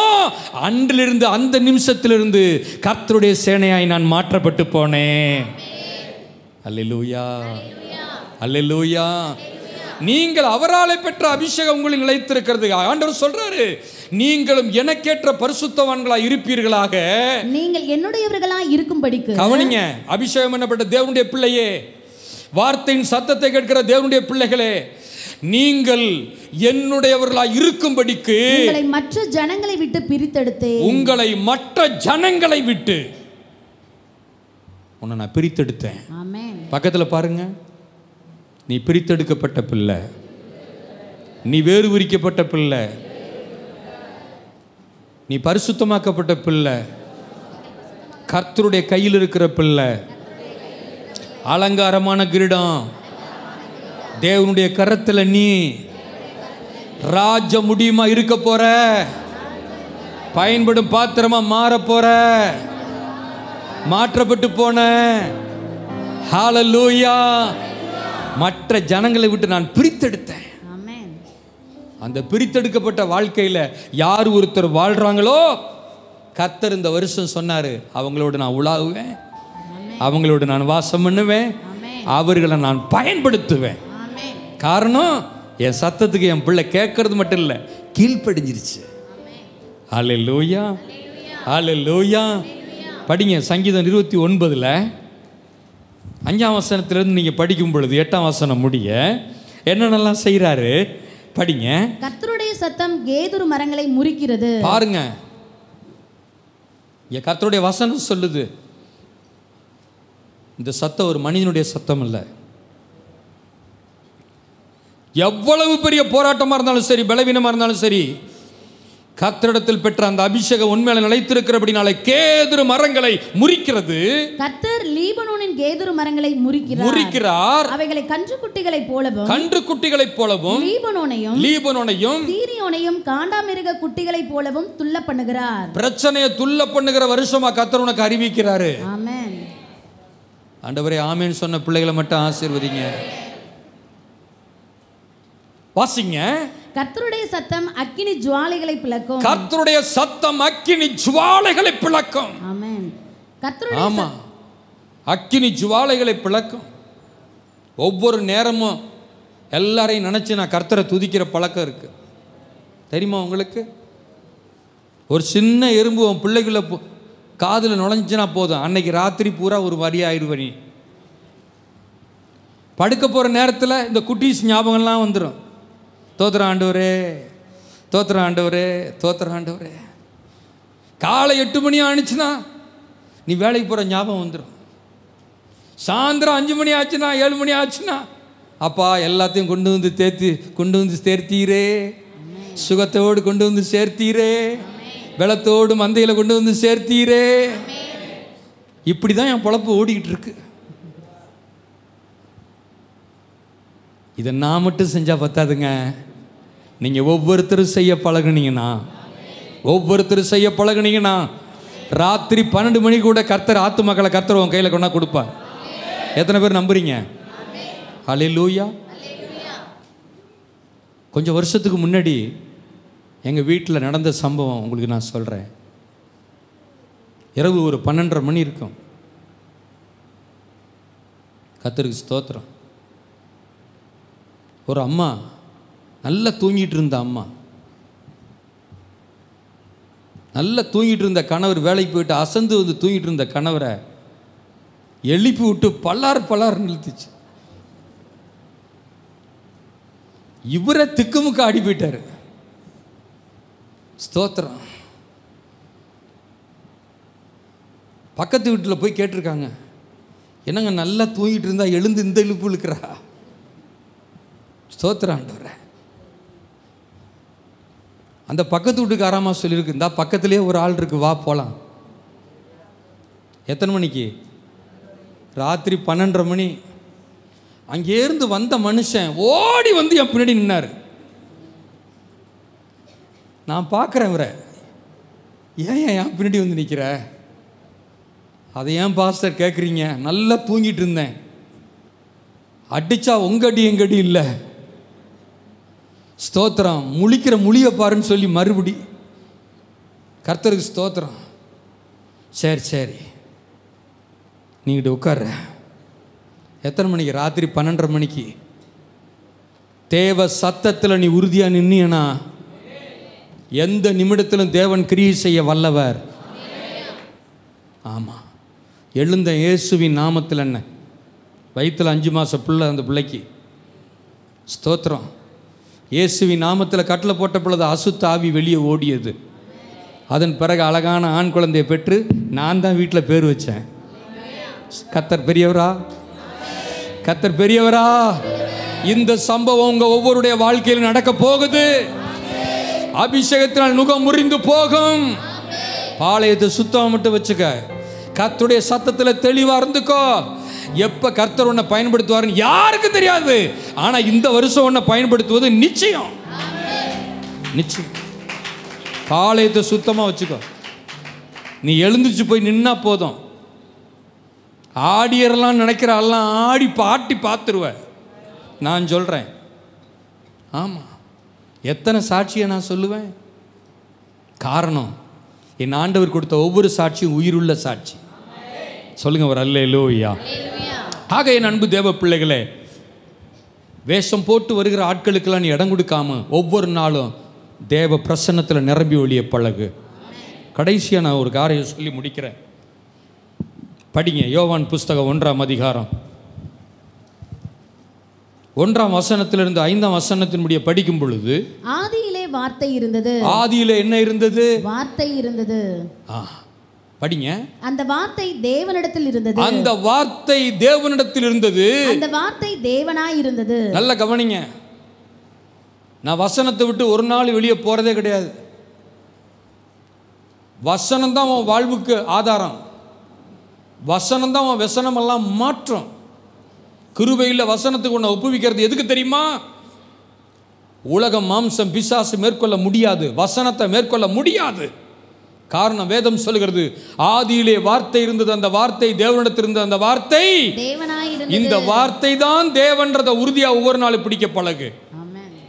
அன்றிலிருந்து அந்த நிமிஷத்திலிருந்து கர்த்தருடைய சேனையாய் நான் மாற்றப்பட்டு போனேன். அல்லேலூயா, அல்லேலூயா. நீங்கள் அவராலே பெற்ற அபிஷேகம் உங்களில் நிலைத்திருக்கிறது. ஆண்டவர் சொல்றாரு, நீங்களும் எனக்கேற்ற பரிசுத்தவான்களாய் இருப்பீர்களாக. நீங்கள் என்னுடையவர்களாய் இருக்கும்படிக்கு. கவனிங்க, அபிஷேகம் பண்ணப்பட்ட தேவனுடைய பிள்ளையே, வார்த்தையின் சத்தத்தை கேட்கிற தேவனுடைய பிள்ளைகளே, நீங்கள் என்னுடையவர்களாய் இருக்கும்படிக்கு உங்களை மற்ற ஜனங்களை விட்டு பிரித்தெடுத்தேன். உங்களை மற்ற ஜனங்களை விட்டு உன்னை நான் பிரித்தெடுத்தேன். ஆமென். பக்கத்துல பாருங்க, நீ பிரித்தெடுக்கப்பட்ட பிள்ளை, நீ வேறு விரிக்கப்பட்ட பிள்ளை, நீ பரிசுத்தமாக்கப்பட்ட பிள்ளை, கர்த்தருடைய கையில் இருக்கிற பிள்ளை, அலங்காரமான கிரீடம் தேவனுடைய கரத்துல நீ ராஜ முடியுமா இருக்க போற, பயன்படும் பாத்திரமா மாற போற, மாற்றப்பட்டு போன. ஹல்லேலூயா. மற்ற ஜனங்களை விட்டு நான் பிரித்தெடுத்தேன். அந்த பிரித்தெடுக்கப்பட்ட வாழ்க்கையில் யார் ஒருத்தர் வாழ்றாங்களோ, கர்த்தர் இந்த வருஷம் சொன்னாரு, அவங்களோடு நான் உலாவுவேன், அவங்களோடு நான் வாசம் பண்ணுவேன், அவர்களை நான் பயன்படுத்துவேன். காரணம், என் சத்தத்துக்கு என் பிள்ளை கேட்கறது மட்டும் இல்லை, கீழ்ப்படிஞ்சிருச்சு. அல்லேலூயா, ஹல்லேலூயா. படிங்க சங்கீதம் 29 5ஆம் வசனத்திலிருந்து நீங்கள் படிக்கும் பொழுது 8ஆம் வசனம் முடிய என்னென்னலாம் செய்கிறாரு படிங்க. கர்த்தருடைய சத்தம் கேதுரு மரங்களை முறிக்கிறது. பாருங்க, கர்த்தருடைய வசனம் சொல்லுது, இந்த சத்தம் ஒரு மனிதனுடைய சத்தம் இல்லை. எவ்வளவு பெரிய போராட்டமாக இருந்தாலும் சரி, பலவீனமாக இருந்தாலும் சரி, கர்த்தரிடத்தில் பெற்ற அந்த அபிஷேகம் உண்மையில நிலைத்திருக்கிறபடினாலே கேதுரு மரங்களை முறிக்கிறது. கர்த்தர் லீபனோனின் கேதுரு மரங்களை முறிக்கிறார். அவைகளை கன்றுக்குட்டிகளைப் போலவும் லீபனோனையும் சீரியோனையும் காண்டாமிருக குட்டிகளைப் போலவும் துள்ள பண்ணுகிறார். பிரச்சனையை துள்ள பண்ணுகிற வருஷமா கர்த்தர் உனக்கு அறிவிக்கிறாரு. ஆமென். ஆண்டவரே ஆமென் சொன்ன பிள்ளைகளை மட்டும் ஆசீர்வதிங்க. வாசிங்க. கர்த்தருடைய சத்தம் அக்கினி ஜுவாலைகளை பிளக்கும். கர்த்தருடைய சத்தம் அக்கினி ஜுவாலைகளை பிளக்கும். ஆமென். ஆமா, அக்கினி ஜுவாலைகளை பிளக்கும். ஒவ்வொரு நேரமும் எல்லாரையும் நினைச்சு நான் கர்த்தரை துதிக்கிற பழக்கம் இருக்கு. தெரியுமா உங்களுக்கு? ஒரு சின்ன எறும்பு உன் பிள்ளைக்குள்ள காதில் நுழைஞ்சுனா போதும், அன்னைக்கு ராத்திரி பூரா ஒரு வரி ஆயிடுவனி. படுக்க போகிற நேரத்தில் இந்த குட்டீஸ் ஞாபகம்லாம் வந்துடும். தோத்திரம் ஆண்டவரே, தோத்திரம் ஆண்டவரே, தோத்திரம் ஆண்டவரே. காலை 8 மணி ஆனிச்சுன்னா நீ வேலைக்கு போகிற ஞாபகம் வந்துடும். சாயந்தரம் 5 மணி ஆச்சுன்னா 7 மணி ஆச்சுன்னா அப்பா எல்லாத்தையும் கொண்டு வந்து சேர்த்தீரே, சுகத்தோடு கொண்டு வந்து சேர்த்தீரே, வெள்ளத்தோடு மந்தையில் கொண்டு வந்து சேர்த்தீரே. இப்படி தான் என் பொழப்பு ஓடிக்கிட்டு இருக்கு. இதை நான் மட்டும் செஞ்சால் பத்தாதுங்க. நீங்கள் ஒவ்வொருத்தரும் செய்ய பழகுனீங்கன்னா ராத்திரி 12 மணி கூட கர்த்தர் ஆத்து மக்களை கர்த்தர் உன் கையில் கொண்டா கொடுப்பார். எத்தனை பேர் நம்புறீங்க? ஹல்லேலூயா. கொஞ்சம் வருஷத்துக்கு முன்னாடி எங்கள் வீட்டில் நடந்த சம்பவம் உங்களுக்கு நான் சொல்கிறேன். இரவு ஒரு 12:30 மணி இருக்கும். கர்த்தருக்கு ஸ்தோத்திரம். ஒரு அம்மா நல்லா தூங்கிட்டு இருந்த அம்மா, நல்லா தூங்கிட்டு இருந்த கணவர் வேலைக்கு போயிட்டு அசந்து வந்து தூங்கிட்டு இருந்த கணவரை எழுப்பி விட்டு பல்லார் நிறுத்துச்சு. இவரை திக்குமுக்க ஆடி போயிட்டாரு. ஸ்தோத்திரம். பக்கத்து வீட்டில் போய் கேட்டிருக்காங்க, என்னங்க நல்லா தூங்கிட்டு இருந்தா எழுந்து இந்த இழுப்பு இழுக்கிறா? ஸ்தோத்திரம் ஆண்டவரே. அந்த பக்கத்து வீட்டுக்காரமா சொல்லியிருக்கு, இந்த பக்கத்துலேயே ஒரு ஆள் இருக்கு, வா போகலாம். எத்தனை மணிக்கு? ராத்திரி 12:30 மணி. அங்கேருந்து வந்த மனுஷன் ஓடி வந்து என் பின்னாடி நின்னார். நான் பார்க்குறேன் இவரை, ஏன் என் பின்னாடி வந்து நிற்கிற? அதை ஏன் பாஸ்டர் கேட்குறீங்க? நல்லா தூங்கிட்டு இருந்தேன், அடித்தா உங்கடி எங்கடி இல்லை. ஸ்தோத்திரம். முழிக்கிற முழிய பாருன்னு சொல்லி மறுபடி கர்த்தருக்கு ஸ்தோத்திரம். சரி நீங்கிட்ட உட்கார்ற. எத்தனை மணிக்கு? ராத்திரி 12:30 மணிக்கு. தேவ சத்தத்தில் நீ உறுதியாக நின்னியனா எந்த நிமிடத்திலும் தேவன் கிரியை செய்ய வல்லவர். ஆமாம். எழுந்த இயேசுவின் நாமத்தில். என்ன வயிற்றில் 5 மாத பிள்ளை, அந்த பிள்ளைக்கு ஸ்தோத்திரம். இயேசுவின் நாமத்தில் கட்டளை போட்ட பொழுது அசுத்த ஆவி வெளியே ஓடியது. அதன் பிறகு அழகான ஆண் குழந்தையை பெற்று நான் தான் வீட்டில் பேர் வச்சேன். கர்த்தர் பெரியவரா, கர்த்தர் பெரியவரா. இந்த சம்பவம் உங்க ஒவ்வொருடைய வாழ்க்கையில் நடக்க போகுது. அபிஷேகத்தினால் நுகம் முறிந்து போகும். பாளையத்தை சுத்தம் மட்டும் வச்சுக்க. கர்த்தருடைய சத்தத்தில் தெளிவா இருந்துக்கோ. எப்ப கர்த்தர் உன்னை பயன்படுத்துவாருன்னு யாருக்கும் தெரியாது. ஆனா இந்த வருஷம் உன்னை பயன்படுத்துவது நிச்சயம். பாளையத்தை சுத்தமா வச்சுக்கோ. நீ எழுந்துச்சு போய் நின்னா போதும். ஆடியரெல்லாம் நினைக்கிற எல்லாம் ஆடி பாட்டி பார்த்துருவ. நான் சொல்றேன். ஆமா, எத்தனை சாட்சியை நான் சொல்லுவேன். காரணம், என் ஆண்டவர் கொடுத்த ஒவ்வொரு சாட்சியும் உயிருள்ள சாட்சி. சொல்லுங்க ஒரு அல்லேலூயா. ஆக என் அன்பு தேவ பிள்ளைகளே, வேஷம் போட்டு வருகிற ஆட்களுக்கெல்லாம் நீ இடம் கொடுக்காம ஒவ்வொரு நாளும் தேவ பிரசன்னத்தில் நிரம்பி ஒழிய பழகு. கடைசியாக நான் ஒரு காரியம் சொல்லி முடிக்கிறேன். படிங்க யோவான் புஸ்தகம் 1ஆம் அதிகாரம் 1ஆம் வசனத்திலிருந்து 5ஆம் வசனத்தின் முடிய படிக்கும் பொழுது, ஆதியிலே வார்த்தை இருந்தது. ஆதியிலே என்ன இருந்தது? வார்த்தை இருந்தது. படிங்க. அந்த வார்த்தை தேவனிடத்தில் இருந்தது. அந்த வார்த்தை தேவனிடத்தில் இருந்தது. அந்த வார்த்தை தேவனாய் இருந்தது. நல்ல கவனிங்க. நான் வசனத்தை விட்டு ஒரு நாள் வெளியே போறதே கிடையாது. வசனம் தான் உன் வாழ்வுக்கு ஆதாரம். வசனம் தான் உன் வசனமெல்லாம் மாற்றம். கிருபையில் வசனத்துக்கு உன்னை ஒப்புவிக்கிறது எதுக்கு தெரியுமா? உலகம் மாம்சம் பிசாசு மேற்கொள்ள முடியாது, வசனத்தை மேற்கொள்ள முடியாது. காரணம் வேதம் சொல்லுகிறது, ஆதியிலே வார்த்தை இருந்தது, அந்த வார்த்தை தேவனிடத்தில் இருந்தது, அந்த வார்த்தை தேவனாய் இருந்தது. இந்த வார்த்தை தான் தேவன்றத உறுதியா ஒவ்வொரு நாளும் பிடிக்க பழகு.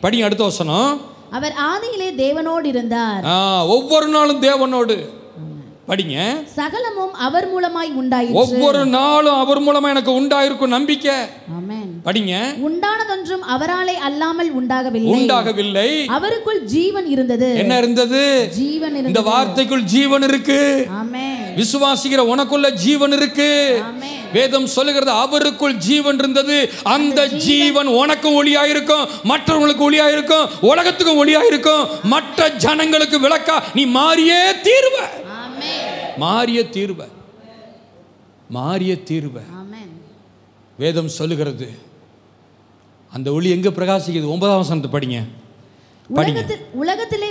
படிங்க அடுத்த வசனம். அவர் ஆதியிலே தேவனோடு இருந்தார். ஒவ்வொரு நாளும் தேவனோடு. படிங்க. சகலமும் அவர் மூலமாய் உண்டாயிற்று. ஒவ்வொரு நாளும் அவர் மூலமா எனக்கு உண்டாயிருக்கும் நம்பிக்கை. ஆமென். படிங்க. உண்டானதொன்றும் அவராலே அல்லாமல் உண்டாகவில்லை. அவருக்குள் ஜீவன் இருந்தது. என்ன இருந்தது? ஜீவன் இருந்தது. இந்த வார்த்தைக்குள் ஜீவன் இருக்கு. ஆமென். விசுவாசிக்கிற உனக்குள்ள ஜீவன் இருக்கு. ஆமென். வேதம் சொல்லுகிறது அவருக்குள் ஜீவன் இருந்தது. அந்த ஜீவன் உனக்கு ஒளியாயிருக்கும், மற்றவங்களுக்கு ஒளியாயிருக்கும், உலகத்துக்கும் ஒளியாயிருக்கும், மற்ற ஜனங்களுக்கு விளக்கா நீ மாறியே தீர்வ. மாறிய தீர்வ. வேதம் சொல்லுகிறது அந்த ஒளி எங்க பிரகாசிக்குது? 9ஆம் வசனத்தை படிங்க. உலகத்திலே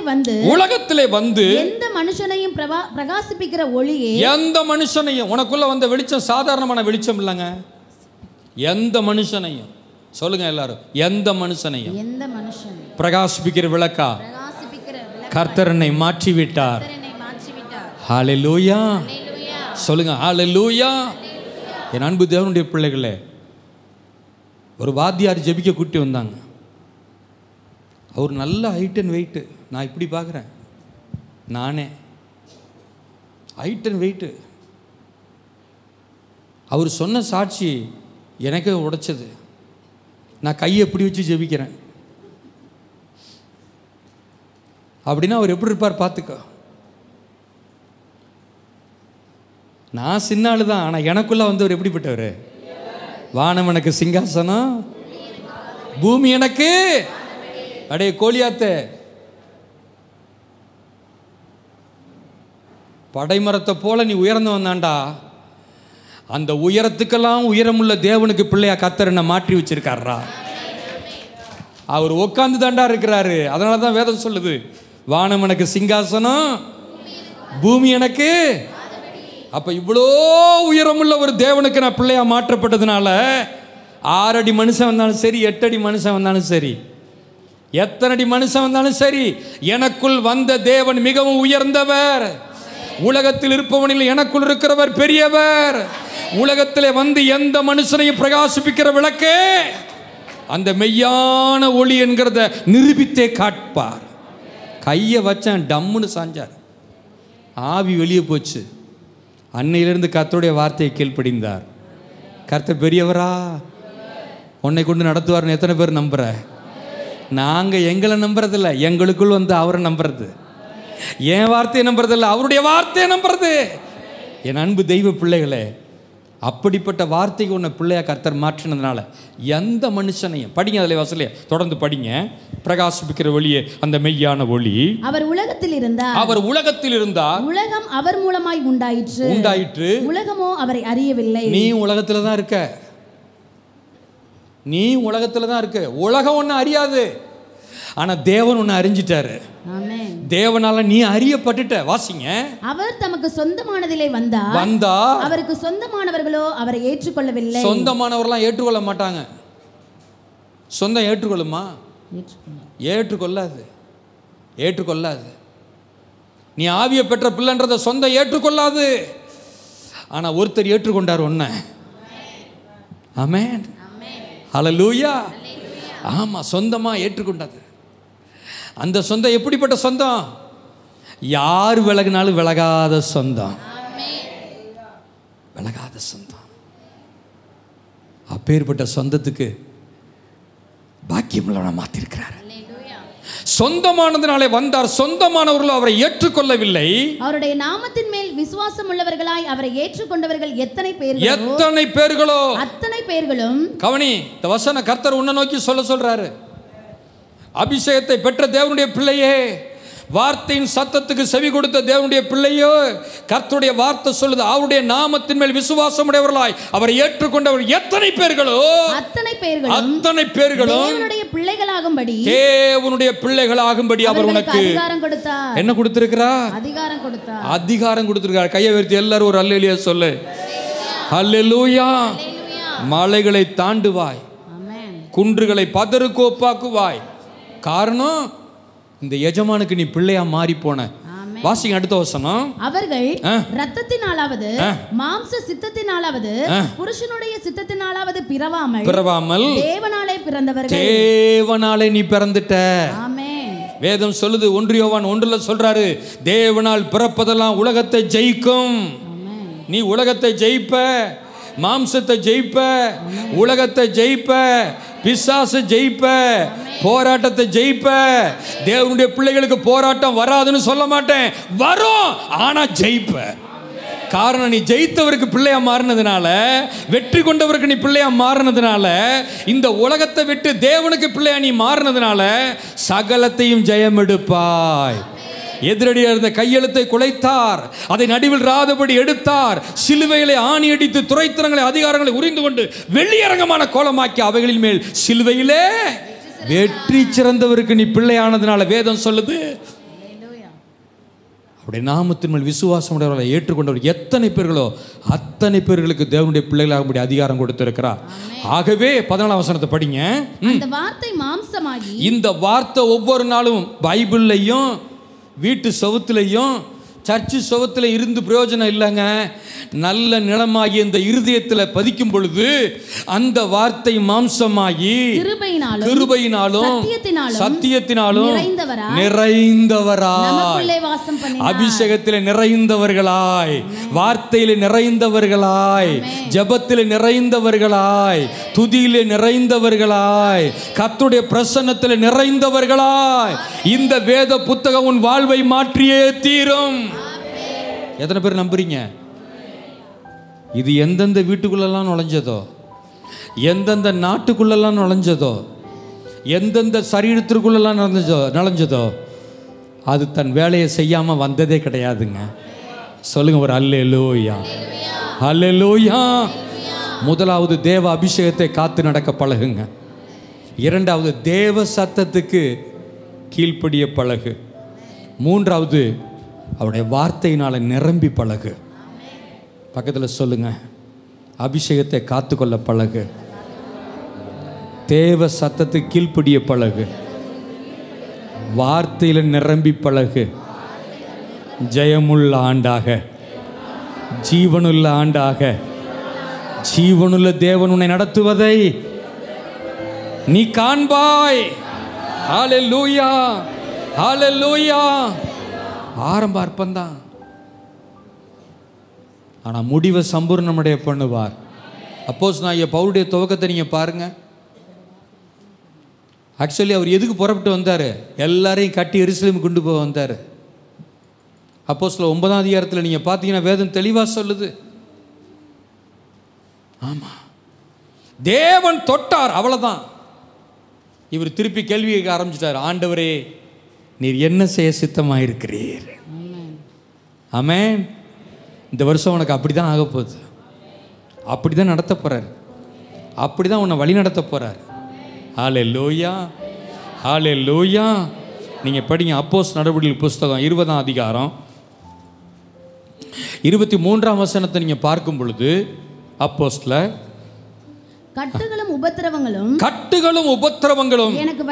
வந்து எந்த மனுஷனையும் பிரகாசிப்பிக்கிற ஒளியே. எந்த மனுஷனையும், உனக்குள்ள வந்த வெளிச்சம் சாதாரணமான வெளிச்சம் இல்லைங்க. எந்த மனுஷனையும் சொல்லுங்க எல்லாரும், எந்த மனுஷனையும் பிரகாசிப்பிக்கிற விளக்கா கர்த்தர் என்னை மாற்றி விட்டார். ஹல்லேலூயா சொல்லுங்க, ஹல்லேலூயா. என் அன்பு தேவனுடைய பிள்ளைகளே, ஒரு வாத்தியார் ஜெபிக்க கூட்டி வந்தாங்க. அவர் நல்ல ஹைட் அண்ட் வெயிட்டு. நான் இப்படி பார்க்குறேன், நானே ஹைட் அண்ட் வெயிட்டு. அவர் சொன்ன சாட்சி எனக்கு உடைச்சது. நான் கையை எப்படி வச்சு ஜெபிக்கிறேன் அப்படின்னா அவர் எப்படி இருப்பார் பார்த்துக்கோ. நான் சின்ன ஆளு தான், ஆனால் எனக்குள்ள வந்தவர் எப்படிப்பட்டவர்? வானம் எனக்கு சிங்காசனம், பூமி எனக்கு அடே கோலியாத்த படைமரத்தை போல நீ உயர்ந்து வந்தாண்டா. அந்த உயரத்துக்கெல்லாம் உயரமுள்ள தேவனுக்கு பிள்ளையா கர்த்தர் என்ன மாற்றி வச்சிருக்காரா. அவர் உட்கார்ந்து தாண்டா இருக்கிறாரு. அதனால தான் வேதம் சொல்லுது, வானம் எனக்கு சிங்காசனம், பூமி எனக்கு. அப்ப இவ்வளோ உயரமுள்ள ஒரு தேவனுக்கு நான் பிள்ளையா மாற்றப்பட்டதுனால 6 அடி மனுஷன் வந்தாலும் சரி, 8 அடி மனுஷன் வந்தாலும் சரி, எத்தனை அடி மனுஷன் வந்தாலும் சரி, எனக்குள் வந்த தேவன் மிகவும் உயர்ந்தவர். உலகத்தில் இருப்பவனில் எனக்குள் இருக்கிறவர் பெரியவர். உலகத்திலே வந்து எந்த மனுஷனையும் பிரகாசிப்பிக்கிற விளக்கே அந்த மெய்யான ஒளி என்கிறத நிரூபித்தே காட்பார். கையை வச்சேன், டம்முன்னு சாஞ்சார், ஆவி வெளியே போச்சு. அன்னையிலிருந்து கர்த்தருடைய வார்த்தையை கீழ்ப்படிந்தார். கர்த்தர் பெரியவரா, உன்னை கொண்டு நடத்துவார்னு எத்தனை பேர் நம்புற? நாங்கள் எங்களை நம்புறதில்ல, எங்களுக்குள் வந்து அவரை நம்புறது. என் வார்த்தையை நம்புறதில்ல, அவருடைய வார்த்தையை நம்புறது. என் அன்பு தெய்வ பிள்ளைகளே, அப்படிப்பட்ட வார்த்தைக்கு உன்னை பிள்ளையா கர்த்தர் மாற்றினதுனால எந்த மனுஷனையும் படிங்க, அதில் வசலையே தொடர்ந்து படிங்க. பிரகாசிப்பிக்கிற ஒளியே அந்த மெய்யான ஒளி. அவர் உலகத்தில் இருந்தார். அவர் உலகத்தில் இருந்தார். உலகம் அவர் மூலமாய் உண்டாயிற்று. உலகமோ அவரை அறியவில்லை. நீ உலகத்தில் தான் இருக்க. நீ உலகத்தில் தான் இருக்க. உலகம் ஒன்று அறியாது, ஆனால் தேவன் ஒன்று அறிஞ்சிட்டாரு. தேவனால நீ அறியப்பட்டுட்ட. வாசிங்க. அவர் தமக்கு சொந்தமானதிலே வந்தா அவருக்கு சொந்தமானவர்களோ அவரை ஏற்றுக்கொள்ளவில்லை. சொந்தமானவர்களாம் ஏற்றுக்கொள்ள மாட்டாங்க. சொந்தம் ஏற்றுக்கொள்ளுமா? ஏற்றுக்கொள்ளாது. நீ ஆவியை பெற்ற பிள்ளைன்றத சொந்தம் ஏற்றுக்கொள்ளாது. ஆனா ஒருத்தர் ஏற்றுக்கொண்டார் ஒன்ன. ஆமென், ஹல்லேலூயா. ஆமா, சொந்தமா ஏற்றுக்கொண்டது. அந்த சொந்தம் எப்படிப்பட்ட சொந்தம்? யார் விலகினாலும் விலகாத சொந்தம். விலகாத சொந்தம். அப்பேற்பட்ட சொந்தத்துக்கு பாக்கியமுள்ளவனை மாத்திருக்கிறார். சொந்தமானதினாலே வந்தார், சொந்தமானவர்களோ அவரை ஏற்றுக்கொள்ளவில்லை. அவருடைய நாமத்தின் மேல் விசுவாசம் உள்ளவர்களாய் அவரை ஏற்றுக்கொண்டவர்கள் எத்தனை பேர்களோ அத்தனை பேர்களும். கவனி, இந்த வசன கர்த்தர் உன்னை நோக்கி சொல்றாரு. அபிஷேகத்தை பெற்ற தேவனுடைய பிள்ளையே, வார்த்தையின் சத்தத்துக்கு செவி கொடுத்த தேவனுடைய பிள்ளையோ, கர்த்தருடைய வார்த்தை சொல்லுது, அவருடைய நாமத்தின் மேல் விசுவாசம் உடையவர்களாய் அவரை ஏற்றுக்கொண்டவர் எத்தனை பேர்களோ அத்தனை பேர்களும் தேவனுடைய பிள்ளைகளாகும்படி அவர் உனக்கு அதிகாரம் கொடுத்தார். என்ன கொடுத்திருக்கிறார்? அதிகாரம் கொடுத்தார். கையை உயர்த்தி எல்லாரும் ஒரு அல்லேலூயா சொல்லு. அல்லேலூயா. மலைகளை தாண்டுவாய், குன்றுகளை பதருக்கு ஒப்பாக்குவாய். காரணம், இந்த எஜமானுக்கு நீ பிள்ளையா மாறி போன. வாசிங்க அடுத்த வசனம். அவர்கள் இரத்தத்தினாலாவது மாம்ச சித்தத்தினாலாவது புருஷனுடைய சித்தத்தினாலாவது பிறவாமல் தேவனாலே பிறந்தவர்கள். தேவனாலே நீ பிறந்துட்ட. ஆமென். வேதம் சொல்லுது, 1 யோவான் 1 சொல்றாரு, தேவனால் பிறப்பதெல்லாம் உலகத்தை ஜெயிக்கும். நீ உலகத்தை ஜெயிப்ப, மாம்சத்தை ஜெயிப்ப, உலகத்தை ஜெயிப்ப, பிசாசு ஜெயிப்ப, போராட்டத்தை ஜெயிப்ப. தேவனுடைய பிள்ளைகளுக்கு போராட்டம் வராதுன்னு சொல்ல மாட்டேன், வரும், ஆனா ஜெயிப்ப. காரணம், நீ ஜெயித்தவருக்கு பிள்ளையா மாறினதுனால, வெற்றி கொண்டவருக்கு நீ பிள்ளையா மாறினதுனால, இந்த உலகத்தை விட்டு தேவனுக்கு பிள்ளையா நீ மாறினதுனால சகலத்தையும் ஜெயம் எடுப்பாய். எதிரடியாக இருந்த கையெழுத்தை குலைத்தார், அதை நடுவில் ராதபடி எடுத்தார். சிலுவைகளை ஆணி அடித்து துரைத்தனங்களை அதிகாரங்களை உரிந்து கொண்டு வெள்ளியரங்கமான கோலமாக்கி அவைகளின் மேல் சிலுவையிலே வெற்றி சிறந்தவருக்கு நீ பிள்ளையானதுனால வேதம் சொல்லுது, அவருடைய நாமத்தின் மேல் விசுவாசம் உடையவர்களை ஏற்றுக்கொண்டவர் எத்தனை பேர்களோ அத்தனை பேர்களுக்கு தேவனுடைய பிள்ளைகளாகும்படி அதிகாரம் கொடுத்திருக்கிறார். ஆகவே 14ஆம் வசனத்தை படிங்க. இந்த வார்த்தை ஒவ்வொரு நாளும் பைபிள்லையும் வீட்டு செவுத்துலையும் சர்ச்சு செவுத்துல இருந்து பிரயோஜனம் இல்லைங்க. நல்ல நிலமாகி இந்த இருதயத்தில் பதிக்கும் பொழுது அந்த வார்த்தை மாம்சமாகி கிருபையினாலும் சத்தியத்தினாலும் நிறைந்தவராய், அபிஷேகத்தில் நிறைந்தவர்களாய், வார்த்தையில் நிறைந்தவர்களாய், ஜெபத்தில் நிறைந்தவர்களாய், துதியிலே நிறைந்தவர்களாய், கர்த்தருடைய பிரசன்னத்தில் நிறைந்தவர்களாய் இந்த வேத புத்தகம் உன் வாழ்வை மாற்றியே தீரும். எத்தனை பேர் நம்புறீங்க? இது எந்தெந்த வீட்டுக்குள்ளெல்லாம் நுழைஞ்சதோ, எந்தெந்த நாட்டுக்குள்ளெல்லாம் நுழைஞ்சதோ, எந்தெந்த சரீரத்திற்குள்ளெல்லாம் நுழைஞ்சதோ அது தன் வேலையை செய்யாமல் வந்ததே கிடையாதுங்க. சொல்லுங்க ஒரு அல்லேலூயா. அல்லேலூயா. முதலாவது தேவ அபிஷேகத்தை காத்து நடக்க பழகுங்க. இரண்டாவது தேவ சத்தத்துக்கு கீழ்ப்படிய பழகு. மூன்றாவது அவருடைய வார்த்தையினால நிரம்பி பழகு. பக்கத்தில் சொல்லுங்க, அபிஷேகத்தை காத்துக்கொள்ள பழகு, தேவ சத்தத்துக்கு கீழ்ப்படிய பழகு, வார்த்தையில் நிரம்பி பழகு. ஜெயமுள்ள ஆண்டாக, ஜீவனுள்ள ஆண்டாக, ஜீவனுள்ள தேவன் உன்னை நடத்துவதை நீ காண்பாய். ஹல்லேலூயா. ஹல்லேலூயா. ஆரம்ப அற்பந்தான், ஆனால் முடிவை சம்பூர்ணமடைய பண்ணுவார். அப்போஸ்தலனாகிய பவுலுடைய துவக்கத்தை நீங்கள் பாருங்க. ஆக்சுவலி அவர் எதுக்கு புறப்பட்டு வந்தார்? எல்லாரையும் கட்டி எருசலேமுக்கு கொண்டு போக வந்தார். அப்போஸ்தலர் 9ஆம் அதிகாரத்தில் நீங்கள் பார்த்தீங்கன்னா வேதம் தெளிவாக சொல்லுது. ஆமாம், தேவன் தொட்டார், அவ்வளோதான். இவர் திருப்பி கேள்வி கேட்க ஆரம்பிச்சிட்டார், ஆண்டவரே நீர் என்ன செய்ய சித்தமாக இருக்கிறீர்? ஆமென். இந்த வருஷம் உனக்கு அப்படி தான் ஆக போகுது, அப்படி தான் நடத்த போகிறார், அப்படி தான் உன்னை வழி நடத்த போகிறார். ஹல்லேலூயா. ஹல்லேலூயா. நீங்கள் படிங்க அப்போஸ்தலர் நடவடிக்கைகள் புஸ்தகம் 20ஆம் அதிகாரம் 23ஆம் வசனத்தை நீங்கள் பார்க்கும் பொழுது, அப்போஸ்தலர் கட்டுகளும் உபத்திரவங்களும் எனக்கு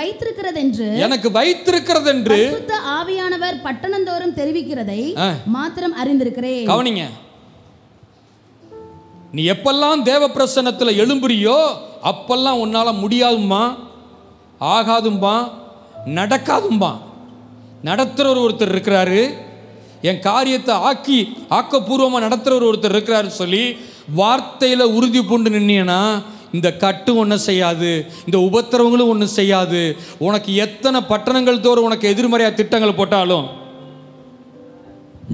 வைத்திருக்கிறது என்று பரிசுத்த ஆவியானவர் பட்டணந்தோறும் தெரிவிக்கிறதை மாத்திரம் அறிந்திருக்கிறேன். கவனிங்க, நீ எப்பெல்லாம் தேவ பிரசன்னத்தில் எழும்புறியோ அப்பெல்லாம் உன்னால முடியாதும்பா, ஆகாதும்பா, நடக்காதும்பா. நடத்துறவர் ஒருத்தர் இருக்கிறாரு, என் காரியத்தை ஆக்கப்பூர்வமாக நடத்துறவர் ஒருத்தர் இருக்கிறாரு சொல்லி வார்த்தையில் உறுதி பூண்டு நின்னீன்னா இந்த கட்டு ஒன்றும் செய்யாது, இந்த உபத்திரவங்களும் ஒன்றும் செய்யாது. உனக்கு எத்தனை பட்டணங்கள் தோறும் உனக்கு எதிர்மறையா திட்டங்கள் போட்டாலும்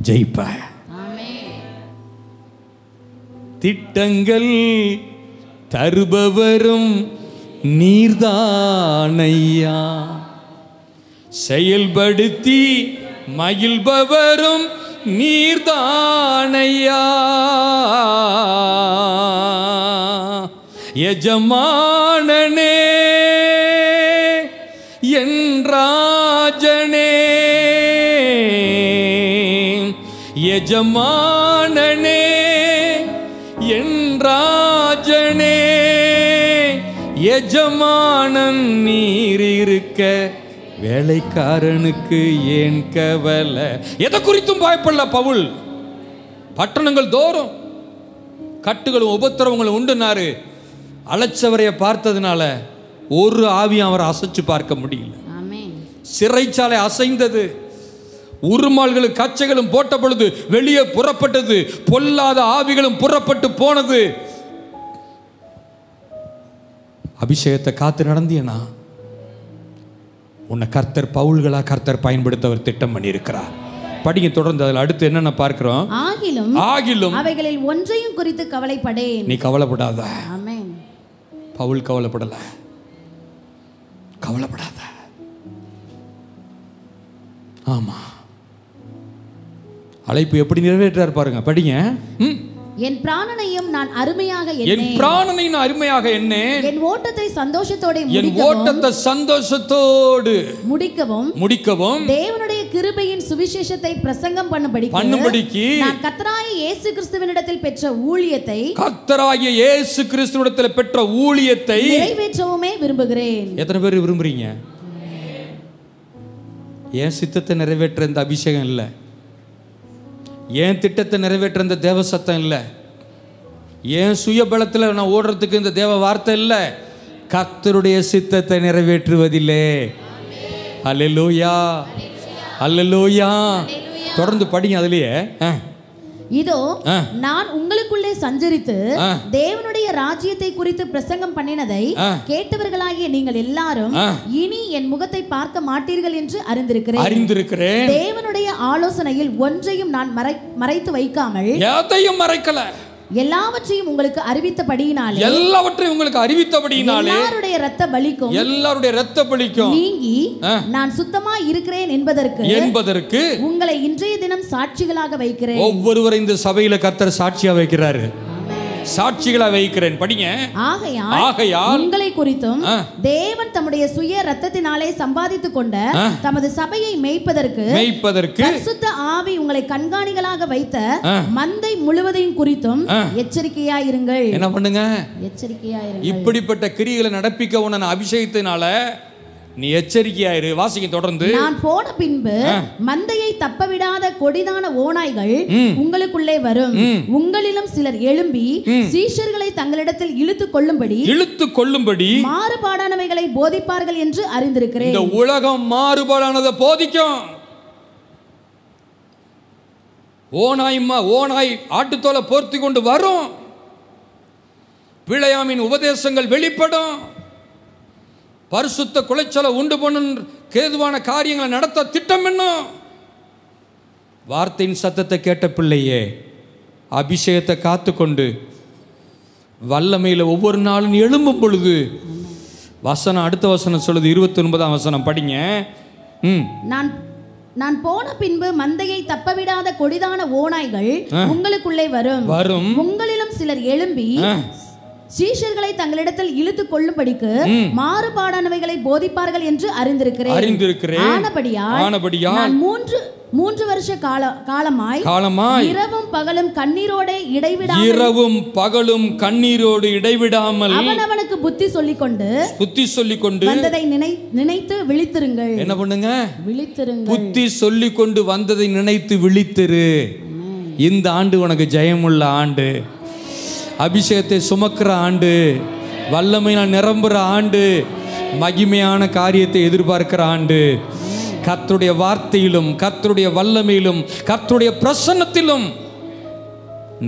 ஜெயிப்ப. திட்டங்கள் தருபவரும் நீர்தானையா, செயல்படுத்தி மகிழ்பவரும் நீர்தானையா. எஜமானனே என் ராஜனே, எஜமானனே என் ராஜனே, எஜமானன் நீர் இருக்க வேலைக்காரனுக்கு ஏன் கவலை. எதை குறித்தும் பயப்படல பவுல். பட்டணங்கள் தோறும் கட்டுகளும் உபத்திரவங்களும் உண்டுனாரு. அழைச்சவரைய பார்த்ததுனால ஒரு ஆவியும் அவரை அசைச்சு பார்க்க முடியல. சிறைச்சாலை அசைந்தது, உருமால்களும் கச்சைகளும் போட்ட பொழுது வெளியே புறப்பட்டது, பொல்லாத ஆவிகளும் புறப்பட்டு போனது. அபிஷேகத்தை காத்து நடந்தியனா உன்னை கர்த்தர் பவுல்களா கர்த்தர் பயன்படுத்த அவர் திட்டம் பண்ணி இருக்கிறார். படிங்க தொடர்ந்து. அதில் அடுத்து என்னென்ன பார்க்கிறோம்? ஆகிலும் அவைகளில் ஒன்றையும் குறித்து கவலைப்படேன். நீ கவலைப்படாத. ஆமென். பவுல் கவலைப்படல. கவலைப்படாத. ஆமா, அழைப்பு எப்படி நிறைவேற்றார் பாருங்க. படிங்க. என் பிராணனையும் நான் அருமையாக என் பிராணனையும் அருமையாக எண்ணேன், என் ஓட்டத்தை சந்தோஷத்தோடு என் ஓட்டத்தை சந்தோஷத்தோடு முடிக்கவும் தேவனுடைய கிருபையின் சுவிசேஷத்தை பிரசங்கம் பண்ணும்படிக்கு நான் கர்த்தராகிய இயேசு கிறிஸ்துவினிடத்தில் பெற்ற ஊழியத்தை நிறைவேற்றவுமே விரும்புகிறேன். எத்தனை பேர் விரும்புறீங்க? என் சித்தத்தை நிறைவேற்ற இந்த அபிஷேகம் இல்லை, என் திட்டத்தை நிறைவேற்ற இந்த தேவ சத்தம் இல்லை, என் சுய பலத்தில் நான் ஓடுறதுக்கு இந்த தேவ வார்த்தை இல்லை, கர்த்தருடைய சித்தத்தை நிறைவேற்றுவதில்லை. அல்லேலூயா, அல்லேலூயா. தொடர்ந்து படிங்க. அதுலயே இதோ நான் உங்களுக்குள்ளே சஞ்சரித்து தேவனுடைய ராஜ்யத்தை குறித்து பிரசங்கம் பண்ணினதை கேட்டவர்களாகிய நீங்கள் எல்லாரும் இனி என் முகத்தை பார்க்க மாட்டீர்கள் என்று அறிந்திருக்கிறேன். தேவனுடைய ஆலோசனையில் ஒன்றையும் நான் மறைத்து வைக்காமல் எதையும் மறைக்கல, எல்லாவற்றையும் உங்களுக்கு அறிவித்தபடியினாலே எல்லாருடைய இரத்த பலிக்கும் நீங்கி நான் சுத்தமா இருக்கிறேன் என்பதற்கு உங்களை இன்றைய தினம் சாட்சிகளாக வைக்கிறேன். ஒவ்வொருவரை இந்த சபையில கர்த்தர் சாட்சியா வைக்கிறாரு, சாட்சிகளா வைக்கிறேன். படிங்க. ஆகையால் உங்களை குறித்தும் தேவன் தம்முடைய சுய இரத்தத்தினாலே சம்பாதித்துக் கொண்ட தமது சபையை மேய்ப்பதற்கு பரிசுத்த ஆவி உங்களை கண்காணிகளாக வைத்த மந்தை முழுவதையும் குறித்தும் எச்சரிக்கையாயிருங்கள். என்ன பண்ணுங்க? எச்சரிக்கையாயிருங்கள். இப்படிப்பட்ட கிரியைகளை நடப்பிக்க உன்ன அபிஷேகத்தினால நீ எச்சரிக்கையாயிரு. வாசிக்க தொடர்ந்து. நான் போன பின்பு மந்தையை தப்பவிடாத கொடிதான ஓநாய்கள் உங்களுக்குள்ளே வரும், உங்களிலும் சிலர் எழும்பி சீஷர்களை தங்களிடத்தில் இழுத்து கொள்ளும்படி மாறுபாடானவைகளை போதிப்பார்கள் என்று அறிந்திருக்கிறேன். இந்த உலகம் மாறுபாடானதை போதிக்கும். ஓநாய் ஆட்டுத்தோலை போர்த்தி கொண்டு வரும், பிழையாமின் உபதேசங்கள் வெளிப்படும், பரிசுத்த குலைச்சலை உண்டு பண்ணும் கேதுவான காரியங்களை நடத்த திட்டம் என்னும். வார்த்தையின் சத்தத்தை கேட்ட பிள்ளையே, அபிஷேகத்தை காத்துக்கொண்டு வல்லமையில் ஒவ்வொரு நாளும் எழும்பும் பொழுது வசனம், அடுத்த வசனம் சொல்லுது, 29ஆம் வசனம் படிங்க. நான் போன பின்பு மந்தையை தப்பவிடாத கொடிதான ஓநாய்கள் உங்களுக்குள்ளே வரும், உங்களிலும் சிலர் எழும்பி சீஷர்களை தங்களிடத்தில் இழுத்து கொள்ளும்படிக்கு மாறுபாடானவைகளை போதிப்பார்கள் என்று அறிந்திருக்கிறேன். ஆனபடியால் நான் மூன்று வருஷ காலமாய் இரவும் பகலும் கண்ணீரோடு இடைவிடாமல் அவனவனுக்கு புத்தி சொல்லிக்கொண்டு வந்ததை நினைத்து விழித்திருங்கள். என்ன பண்ணுங்க? விழித்திருங்கள். புத்தி சொல்லிக்கொண்டு வந்ததை நினைத்து விழித்திரு. இந்த ஆண்டு உனக்கு ஜெயமுள்ள ஆண்டு, அபிஷேகத்தை சுமக்கிற ஆண்டு, வல்லமையினால் நிரம்புற ஆண்டு, மகிமையான காரியத்தை எதிர்பார்க்கிற ஆண்டு. கர்த்தருடைய வார்த்தையிலும் கர்த்தருடைய வல்லமையிலும் கர்த்தருடைய பிரசன்னத்திலும்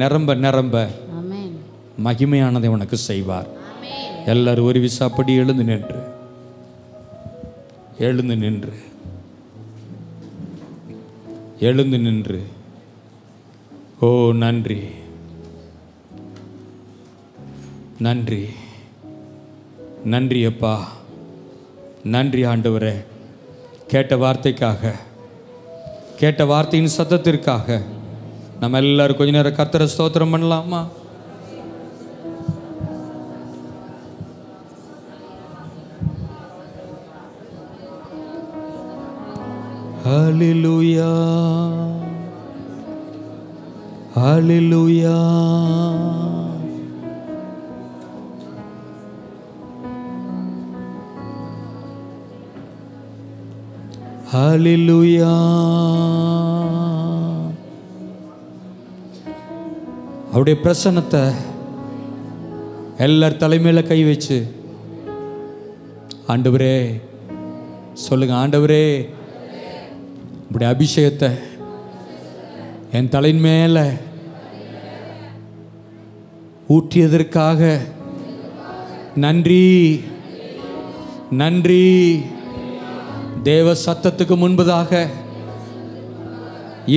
நிரம்ப மகிமையானதை உனக்கு செய்வார். எல்லாரும் ஒரு விசாப்படி எழுந்து நின்று எழுந்து நின்று எழுந்து நின்று ஓ நன்றி நன்றி நன்றி அப்பா, நன்றி ஆண்டவரே. கேட்ட வார்த்தைக்காக, கேட்ட வார்த்தையின் சத்தத்திற்காக நம்ம எல்லாரும் கொஞ்ச நேரம் கர்த்தரை ஸ்தோத்திரம் பண்ணலாமா? ஹல்லேலூயா ஹல்லேலூயா. ஹல்லேலூயா. அவருடைய பிரசன்னத்தை எல்லார் தலைமையில கை வச்சு ஆண்டவரே சொல்லுங்க, ஆண்டவரே உடைய அபிஷேகத்தை என் தலையின் மேல ஊற்றியதற்காக நன்றி நன்றி. தேவ சத்தத்துக்கு முன்பதாக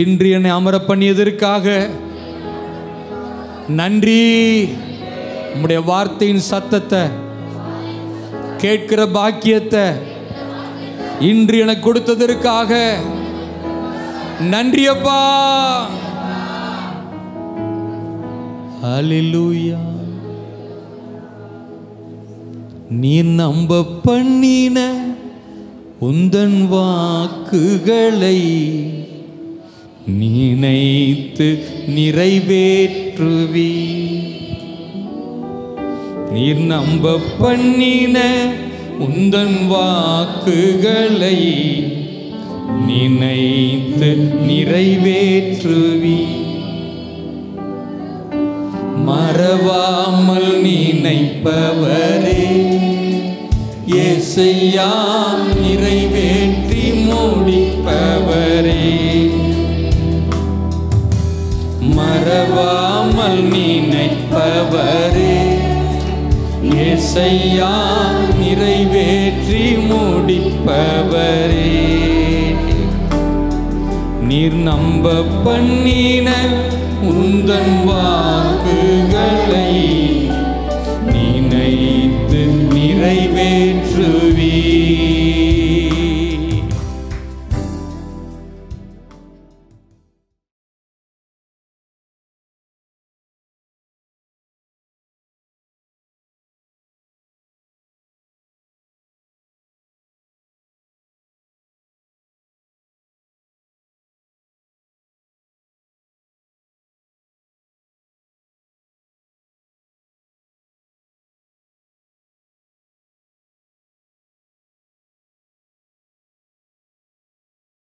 இன்று என்னை அமர பண்ணியதற்காக நன்றி. உம்முடைய வார்த்தையின் சத்தத்தை கேட்கிற பாக்கியத்தை இன்று எனக்கு கொடுத்ததற்காக நன்றி அப்பா. ஹல்லேலூயா. நீ நம்ப பண்ணின உந்தன் வாக்குகளை நினைத்து நிறைவேற்றுவி. நீர் நம்ப பண்ணின உந்தன் வாக்குகளை நினைத்து நிறைவேற்றுவி. மறவாமல் நினைப்பவரே இயேசையா, நிறைவேற்றி முடிப்பவரே. மறவாமல் நினைப்பவரே இயேசையா, நிறைவேற்றி முடிப்பவரே. நீர் நம்ப பண்ணின உந்தன் வாக்குகளை நினைத்து நிறைவேற்றுவி.